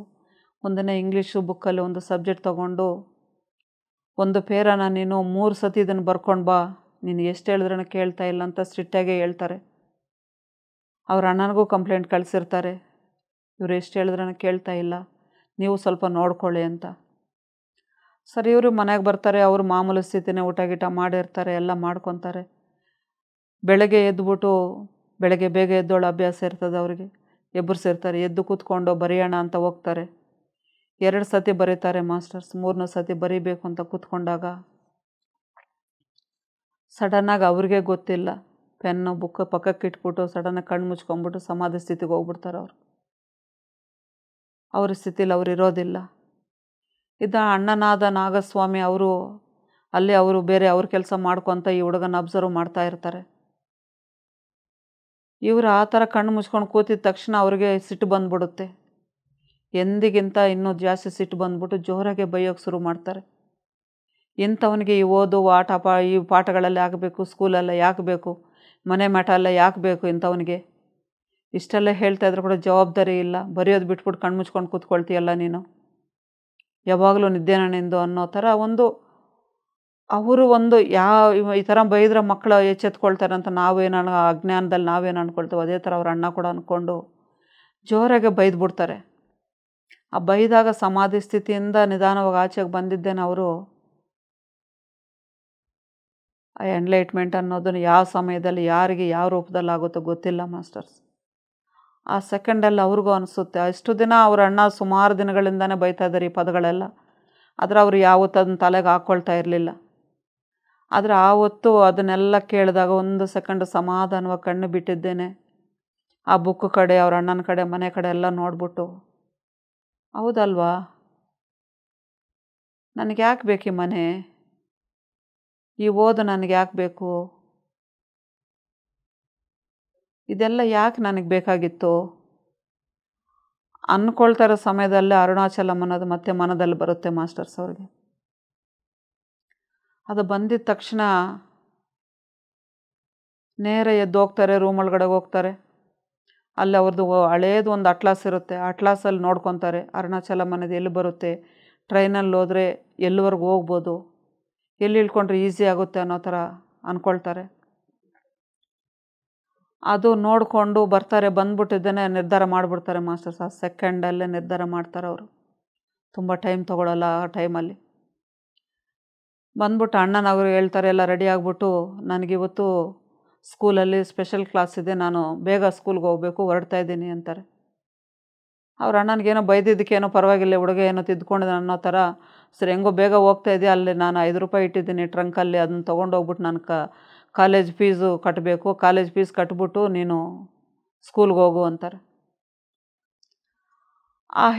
ಒಂದನೇ ಇಂಗ್ಲೀಷು ಬುಕ್ಕಲ್ಲಿ ಒಂದು ಸಬ್ಜೆಕ್ಟ್ ತೊಗೊಂಡು ಒಂದು ಪೇರನ ನೀನು 3 ಸತಿ ಇದನ್ನು ಬರ್ಕೊಂಡು ಬಾ, ನೀನು ಎಷ್ಟು ಹೇಳಿದ್ರೂ ಕೇಳ್ತಾ ಇಲ್ಲ ಅಂತ ಸ್ಟ್ರಿಕ್ಟಾಗೇ ಹೇಳ್ತಾರೆ. ಅವ್ರ ಅಣ್ಣನಿಗೂ ಕಂಪ್ಲೇಂಟ್ ಕಳಿಸಿರ್ತಾರೆ, ಇವ್ರು ಎಷ್ಟು ಹೇಳಿದ್ರೂ ಕೇಳ್ತಾ ಇಲ್ಲ, ನೀವು ಸ್ವಲ್ಪ ನೋಡ್ಕೊಳ್ಳಿ ಅಂತ. ಸರಿ, ಇವರು ಮನೆಗೆ ಬರ್ತಾರೆ. ಅವರು ಮಾಮೂಲು ಸ್ಥಿತಿನೇ ಊಟ ಗೀಟ ಮಾಡಿರ್ತಾರೆ, ಎಲ್ಲ ಮಾಡ್ಕೊತಾರೆ. ಬೆಳಗ್ಗೆ ಎದ್ದುಬಿಟ್ಟು ಬೆಳಗ್ಗೆ ಬೇಗ ಎದ್ದೋಳು ಅಭ್ಯಾಸ ಇರ್ತದೆ ಅವ್ರಿಗೆ. ಎಬ್ಬರಿಸಿರ್ತಾರೆ, ಎದ್ದು ಕೂತ್ಕೊಂಡು ಬರೆಯೋಣ ಅಂತ ಹೋಗ್ತಾರೆ. 2 ಸತಿ ಬರೀತಾರೆ ಮಾಸ್ಟರ್ಸ್. 3ನೇ ಸತಿ ಬರೀಬೇಕು ಅಂತ ಕೂತ್ಕೊಂಡಾಗ ಸಡನ್ನಾಗಿ ಅವ್ರಿಗೆ ಗೊತ್ತಿಲ್ಲ, ಪೆನ್ನು ಬುಕ್ ಪಕ್ಕಕ್ಕೆ ಇಟ್ಬಿಟ್ಟು ಸಡನ್ನಾಗಿ ಕಣ್ಣು ಮುಚ್ಕೊಂಡ್ಬಿಟ್ಟು ಸಮಾಧಿ ಸ್ಥಿತಿಗೆ ಹೋಗ್ಬಿಡ್ತಾರೆ. ಅವ್ರ ಸ್ಥಿತಿಲಿ ಅವ್ರು ಇರೋದಿಲ್ಲ. ಅಣ್ಣನಾದ ನಾಗಸ್ವಾಮಿ ಅವರು ಬೇರೆ ಅವ್ರ ಕೆಲಸ ಮಾಡ್ಕೊತ ಈ ಹುಡುಗನ ಅಬ್ಸರ್ವ್ ಮಾಡ್ತಾ ಇರ್ತಾರೆ. ಇವರು ಆ ಥರ ಕಣ್ಣು ಮುಚ್ಕೊಂಡು ಕೂತಿದ ತಕ್ಷಣ ಅವ್ರಿಗೆ ಸಿಟ್ಟು ಬಂದ್ಬಿಡುತ್ತೆ. ಎಂದಿಗಿಂತ ಇನ್ನೂ ಜಾಸ್ತಿ ಸಿಟ್ಟು ಬಂದ್ಬಿಟ್ಟು ಜೋರಾಗೆ ಬೈಯೋಕ್ಕೆ ಶುರು ಮಾಡ್ತಾರೆ. ಇಂಥವನಿಗೆ ಈ ಓದು ಈ ಪಾಠಗಳೆಲ್ಲ ಆಗಬೇಕು, ಸ್ಕೂಲೆಲ್ಲ ಯಾಕೆ ಬೇಕು, ಮನೆ ಮಠ ಎಲ್ಲ ಯಾಕೆ ಬೇಕು ಇಂಥವನಿಗೆ, ಇಷ್ಟೆಲ್ಲ ಹೇಳ್ತಾ ಇದ್ರು ಕೂಡ ಜವಾಬ್ದಾರಿ ಇಲ್ಲ, ಬರೆಯೋದು ಬಿಟ್ಬಿಟ್ಟು ಕಣ್ಣು ಮುಚ್ಕೊಂಡು ಕೂತ್ಕೊಳ್ತೀಯಲ್ಲ ನೀನು, ಯಾವಾಗಲೂ ನಿದ್ದೆನ ನಿಂದು ಅನ್ನೋ ಥರ ಅವರು ಈ ಥರ ಬೈದ್ರೆ ಮಕ್ಕಳು ಎಚ್ಚೆತ್ಕೊಳ್ತಾರೆ ಅಂತ ನಾವೇನು ಅಜ್ಞಾನದಲ್ಲಿ ನಾವೇನು ಅಂದ್ಕೊಳ್ತೇವೆ, ಅದೇ ಥರ ಅವ್ರ ಅಣ್ಣ ಕೂಡ ಅಂದ್ಕೊಂಡು ಜೋರಾಗೆ ಬೈದ್ಬಿಡ್ತಾರೆ. ಆ ಬೈದಾಗ ಸಮಾಧಿ ಸ್ಥಿತಿಯಿಂದ ನಿಧಾನವಾಗಿ ಆಚೆಗೆ ಬಂದಿದ್ದೇನೆ ಅವರು ಆ ಎನ್ಲೈಟ್ಮೆಂಟ್ ಅನ್ನೋದನ್ನು ಯಾವ ಸಮಯದಲ್ಲಿ ಯಾರಿಗೆ ಯಾವ ರೂಪದಲ್ಲಿ ಆಗುತ್ತೋ ಗೊತ್ತಿಲ್ಲ ಮಾಸ್ಟರ್ಸ್. ಆ ಸೆಕೆಂಡಲ್ಲಿ ಅವ್ರಿಗೂ ಅನಿಸುತ್ತೆ. ಅಷ್ಟು ದಿನ ಅವ್ರ ಅಣ್ಣ ಸುಮಾರು ದಿನಗಳಿಂದನೇ ಬೈತಾ ಇದ್ದಾರೆ ಈ ಪದಗಳೆಲ್ಲ, ಆದರೆ ಅವರು ಯಾವತ್ತೂ ಅದನ್ನ ತಲೆಗೆ ಹಾಕ್ಕೊಳ್ತಾ ಇರಲಿಲ್ಲ. ಆದರೆ ಆವತ್ತು ಅದನ್ನೆಲ್ಲ ಕೇಳಿದಾಗ 1 ಸೆಕೆಂಡ್ ಸಮಾಧಾನವಾಗಿ ಕಣ್ಣು ಬಿಟ್ಟಿದ್ದೇನೆ. ಆ ಬುಕ್ ಕಡೆ, ಅವ್ರ ಅಣ್ಣನ ಕಡೆ, ಮನೆ ಕಡೆ ಎಲ್ಲ ನೋಡ್ಬಿಟ್ಟು, ಹೌದಲ್ವಾ, ನನಗೆ ಯಾಕೆ ಬೇಕು ಈ ಮನೆ, ಈ ಓದು ನನಗೆ ಯಾಕೆ ಬೇಕು, ಇದೆಲ್ಲ ಯಾಕೆ ನನಗೆ ಬೇಕಾಗಿತ್ತು ಅಂದ್ಕೊಳ್ತಾ ಇರೋ ಸಮಯದಲ್ಲೇ ಅರುಣಾಚಲಂ ಅನ್ನೋದು ಮತ್ತೆ ಮನದಲ್ಲಿ ಬರುತ್ತೆ ಮಾಸ್ಟರ್ಸ್ ಅವ್ರಿಗೆ. ಅದು ಬಂದಿದ್ದ ತಕ್ಷಣ ನೇರ ಎದ್ದು ಹೋಗ್ತಾರೆ, ರೂಮ್ ಒಳಗಡೆ ಹೋಗ್ತಾರೆ. ಅಲ್ಲಿ ಅವ್ರದ್ದು ಹಳೇದು ಒಂದು ಅಟ್ಲಾಸ್ ಇರುತ್ತೆ, ಅಟ್ಲಾಸಲ್ಲಿ ನೋಡ್ಕೊತಾರೆ ಅರುಣಾಚಲಂ ಅನ್ನೋದು ಎಲ್ಲಿ ಬರುತ್ತೆ, ಟ್ರೈನಲ್ಲಿ ಹೋದರೆ ಎಲ್ಲಿವರೆಗೂ ಹೋಗ್ಬೋದು, ಎಲ್ಲಿ ಇಳ್ಕೊಂಡ್ರೆ ಈಸಿ ಆಗುತ್ತೆ ಅನ್ನೋ ಥರ ಅಂದ್ಕೊಳ್ತಾರೆ. ಅದು ನೋಡಿಕೊಂಡು ಬರ್ತಾರೆ. ಬಂದ್ಬಿಟ್ಟಿದ್ದೇನೆ ನಿರ್ಧಾರ ಮಾಡಿಬಿಡ್ತಾರೆ ಮಾಸ್ಟರ್ಸ್. ಆ ಸೆಕೆಂಡಲ್ಲೇ ನಿರ್ಧಾರ ಮಾಡ್ತಾರೆ ಅವರು. ತುಂಬ ಟೈಮ್ ತೊಗೊಳ್ಳಲ್ಲ ಆ ಟೈಮಲ್ಲಿ. ಬಂದ್ಬಿಟ್ಟು ಅಣ್ಣನವರು ಹೇಳ್ತಾರೆ, ಎಲ್ಲ ರೆಡಿ ಆಗಿಬಿಟ್ಟು ನನಗಿವತ್ತು ಸ್ಕೂಲಲ್ಲಿ ಸ್ಪೆಷಲ್ ಕ್ಲಾಸ್ ಇದೆ, ನಾನು ಬೇಗ ಸ್ಕೂಲ್ಗೆ ಹೋಗಬೇಕು, ಹೊರಡ್ತಾ ಇದ್ದೀನಿ ಅಂತಾರೆ. ಅವ್ರ ಅಣ್ಣನಿಗೇನೋ ಬೈದಿದ್ದಕ್ಕೇನೋ ಪರವಾಗಿಲ್ಲ, ಹುಡುಗ ಏನೋ ತಿದ್ಕೊಂಡಿದ್ದಾನೆ ಅನ್ನೋ ಥರ, ಸರಿ ಹೆಂಗೋ ಬೇಗ ಹೋಗ್ತಾ ಇದೆಯಾ, ಅಲ್ಲಿ ನಾನು 5 ರೂಪಾಯಿ ಇಟ್ಟಿದ್ದೀನಿ ಟ್ರಂಕಲ್ಲಿ, ಅದನ್ನು ತೊಗೊಂಡೋಗ್ಬಿಟ್ಟು ನಾನು ಕಾಲೇಜ್ ಫೀಸು ಕಟ್ಟಬೇಕು, ಕಾಲೇಜ್ ಫೀಸ್ ಕಟ್ಬಿಟ್ಟು ನೀನು ಸ್ಕೂಲ್ಗೆ ಹೋಗು ಅಂತಾರೆ.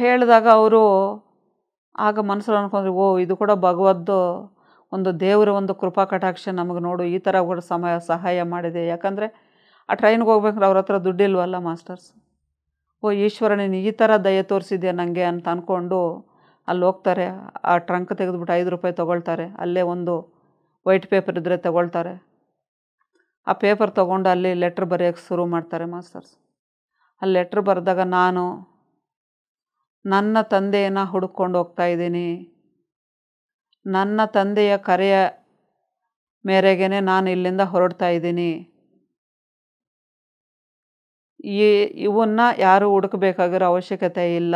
ಹೇಳಿದಾಗ ಅವರು ಆಗ ಮನಸ್ಸಲ್ಲಿ ಅಂದ್ಕೊಂಡ್ರು, ಓ ಇದು ಕೂಡ ಭಗವದ್ದು ಒಂದು ದೇವರ ಒಂದು ಕೃಪಾ ಕಟಾಕ್ಷ, ನಮಗೆ ನೋಡು ಈ ಥರ ಕೂಡ ಸಹಾಯ ಮಾಡಿದೆ. ಯಾಕಂದರೆ ಆ ಟ್ರೈನ್ಗೆ ಹೋಗ್ಬೇಕಾದ್ರೆ ಅವ್ರ ಹತ್ರ ದುಡ್ಡಿಲ್ವಲ್ಲ ಮಾಸ್ಟರ್ಸ್. ಓ ಈಶ್ವರ ನೀನು ಈ ಥರ ದಯೆ ತೋರಿಸಿದ್ಯಾ ನನಗೆ ಅಂತ ಅಂದ್ಕೊಂಡು ಅಲ್ಲಿ ಹೋಗ್ತಾರೆ. ಆ ಟ್ರಂಕ್ ತೆಗೆದುಬಿಟ್ಟು 5 ರೂಪಾಯಿ ತೊಗೊಳ್ತಾರೆ. ಅಲ್ಲೇ ಒಂದು ವೈಟ್ ಪೇಪರ್ ಇದ್ದರೆ ತೊಗೊಳ್ತಾರೆ. ಆ ಪೇಪರ್ ತೊಗೊಂಡು ಅಲ್ಲಿ ಲೆಟ್ರ್ ಬರೆಯೋಕ್ಕೆ ಶುರು ಮಾಡ್ತಾರೆ ಮಾಸ್ಟರ್ಸ್. ಅಲ್ಲಿ ಲೆಟ್ರ್ ಬರೆದಾಗ, ನಾನು ನನ್ನ ತಂದೆಯನ್ನು ಹುಡುಕೊಂಡು ಹೋಗ್ತಾ ಇದ್ದೀನಿ, ನನ್ನ ತಂದೆಯ ಕರೆಯ ಮೇರೆಗೆ ನಾನು ಇಲ್ಲಿಂದ ಹೊರಡ್ತಾ ಇದ್ದೀನಿ, ಇವನ್ನ ಯಾರೂ ಹುಡುಕಬೇಕಾಗಿರೋ ಅವಶ್ಯಕತೆ ಇಲ್ಲ.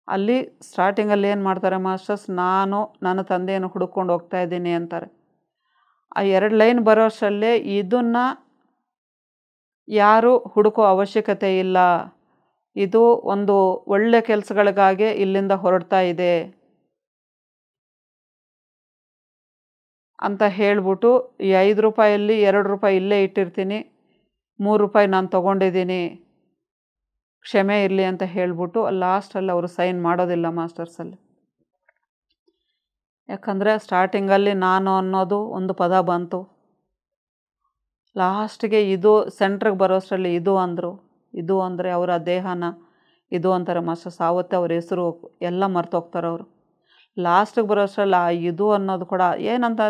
ಅಲ್ಲಿ ಸ್ಟಾರ್ಟಿಂಗಲ್ಲಿ ಏನು ಮಾಡ್ತಾರೆ ಮಾಸ್ಟರ್ಸ್, ನಾನು ನನ್ನ ತಂದೆಯನ್ನು ಹುಡುಕೊಂಡು ಹೋಗ್ತಾ ಇದ್ದೀನಿ ಅಂತಾರೆ. ಆ 2 ಲೈನ್ ಬರೋಷ್ಟರಲ್ಲೇ ಇದನ್ನು ಯಾರೂ ಹುಡುಕೋ ಅವಶ್ಯಕತೆ ಇಲ್ಲ, ಇದು ಒಂದು ಒಳ್ಳೆ ಕೆಲಸಗಳಿಗಾಗಿ ಇಲ್ಲಿಂದ ಹೊರಡ್ತಾ ಇದೆ ಅಂತ ಹೇಳ್ಬಿಟ್ಟು, ಈ 5 ರೂಪಾಯಲ್ಲಿ 2 ರೂಪಾಯಿ ಇಲ್ಲೇ ಇಟ್ಟಿರ್ತೀನಿ, 3 ರೂಪಾಯಿ ನಾನು ತೊಗೊಂಡಿದ್ದೀನಿ, ಕ್ಷಮೆ ಇರಲಿ ಅಂತ ಹೇಳ್ಬಿಟ್ಟು ಲಾಸ್ಟಲ್ಲಿ ಅವರು ಸೈನ್ ಮಾಡೋದಿಲ್ಲ ಮಾಸ್ಟರ್ಸಲ್ಲಿ. ಯಾಕಂದರೆ ಸ್ಟಾರ್ಟಿಂಗಲ್ಲಿ ನಾನು ಅನ್ನೋದು ಒಂದು ಪದ ಬಂತು, ಲಾಸ್ಟಿಗೆ ಇದು ಸೆಂಟ್ರಿಗೆ ಬರೋಷ್ಟರಲ್ಲಿ ಇದು ಅಂದರು. ಇದು ಅಂದರೆ ಅವರ ದೇಹನ ಇದು ಅಂತಾರೆ ಮಾಸ್ಟರ್ಸ್. ಆವತ್ತೇ ಅವ್ರ ಹೆಸರು ಎಲ್ಲ ಮರ್ತೋಗ್ತಾರೆ ಅವರು. ಲಾಸ್ಟಿಗೆ ಬರೋಷ್ಟರಲ್ಲಿ ಆ ಇದು ಅನ್ನೋದು ಕೂಡ ಏನಂತ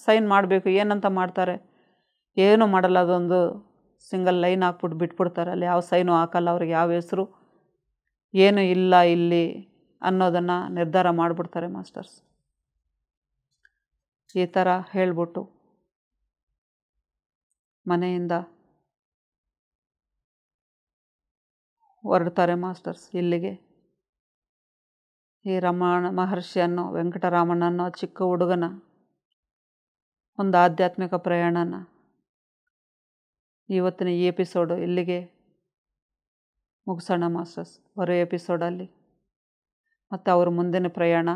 ಸೈನ್ ಮಾಡಬೇಕು, ಏನಂತ ಮಾಡ್ತಾರೆ, ಏನೂ ಮಾಡಲ್ಲ. ಅದೊಂದು ಸಿಂಗಲ್ ಲೈನ್ ಹಾಕ್ಬಿಟ್ಟು ಬಿಟ್ಬಿಡ್ತಾರೆ. ಅಲ್ಲಿ ಯಾವ ಸೈನು ಹಾಕಲ್ಲ, ಅವ್ರಿಗೆ ಯಾವ ಹೆಸರು ಏನು ಇಲ್ಲ ಇಲ್ಲಿ ಅನ್ನೋದನ್ನು ನಿರ್ಧಾರ ಮಾಡಿಬಿಡ್ತಾರೆ ಮಾಸ್ಟರ್ಸ್. ಈ ಥರ ಹೇಳ್ಬಿಟ್ಟು ಮನೆಯಿಂದ ಹೊರಡ್ತಾರೆ ಮಾಸ್ಟರ್ಸ್. ಇಲ್ಲಿಗೆ ಈ ರಮಣ ಮಹರ್ಷಿಯನ್ನು, ವೆಂಕಟರಾಮಣ್ಣನೋ ಚಿಕ್ಕ ಹುಡುಗನ ಒಂದು ಆಧ್ಯಾತ್ಮಿಕ ಪ್ರಯಾಣನ ಇವತ್ತಿನ ಈ ಎಪಿಸೋಡು ಇಲ್ಲಿಗೆ ಮುಗಿಸೋಣ ಮಾಸ್ಟರ್ಸ್. ಬರೋ ಎಪಿಸೋಡಲ್ಲಿ ಮತ್ತು ಅವ್ರ ಮುಂದಿನ ಪ್ರಯಾಣ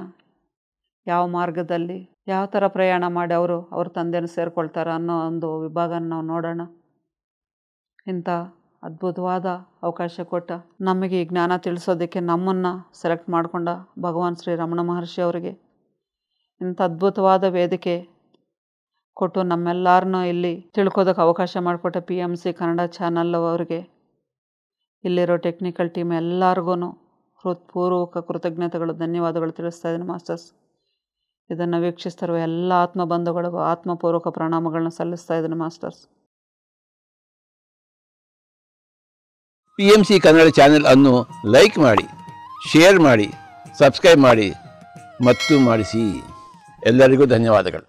ಯಾವ ಮಾರ್ಗದಲ್ಲಿ ಯಾವ ಥರ ಪ್ರಯಾಣ ಮಾಡಿ ಅವ್ರ ತಂದೆನ ಸೇರಿಕೊಳ್ತಾರೆ ಅನ್ನೋ ಒಂದು ವಿಭಾಗನ ನಾವು ನೋಡೋಣ. ಇಂಥ ಅದ್ಭುತವಾದ ಅವಕಾಶ ಕೊಟ್ಟ ನಮಗೆ ಈ ಜ್ಞಾನ ತಿಳಿಸೋದಕ್ಕೆ ನಮ್ಮನ್ನು ಸೆಲೆಕ್ಟ್ ಮಾಡಿಕೊಂಡ ಭಗವಾನ್ ಶ್ರೀ ರಮಣ ಮಹರ್ಷಿ ಅವರಿಗೆ ಇಂಥ ಅದ್ಭುತವಾದ ವೇದಿಕೆ ಕೊಟ್ಟು ನಮ್ಮೆಲ್ಲರನ್ನೂ ಇಲ್ಲಿ ತಿಳ್ಕೋದಕ್ಕೆ ಅವಕಾಶ ಮಾಡಿಕೊಟ್ಟ PMC ಕನ್ನಡ ಚಾನಲ್ ಅವರಿಗೆ, ಇಲ್ಲಿರೋ ಟೆಕ್ನಿಕಲ್ ಟೀಮ್ ಎಲ್ಲರಿಗೂ ಹೃತ್ಪೂರ್ವಕ ಕೃತಜ್ಞತೆಗಳು, ಧನ್ಯವಾದಗಳು ತಿಳಿಸ್ತಾ ಇದ್ದೀನಿ ಮಾಸ್ಟರ್ಸ್. ಇದನ್ನು ವೀಕ್ಷಿಸ್ತಿರುವ ಎಲ್ಲ ಆತ್ಮ ಬಂಧುಗಳಿಗೂ ಆತ್ಮಪೂರ್ವಕ ಪ್ರಣಾಮಗಳನ್ನ ಸಲ್ಲಿಸ್ತಾ ಇದ್ದೀನಿ ಮಾಸ್ಟರ್ಸ್. PMC ಕನ್ನಡ ಚಾನೆಲ್ ಅನ್ನು ಲೈಕ್ ಮಾಡಿ, ಶೇರ್ ಮಾಡಿ, ಸಬ್ಸ್ಕ್ರೈಬ್ ಮಾಡಿ ಮತ್ತು ಮಾಡಿಸಿ. ಎಲ್ಲರಿಗೂ ಧನ್ಯವಾದಗಳು.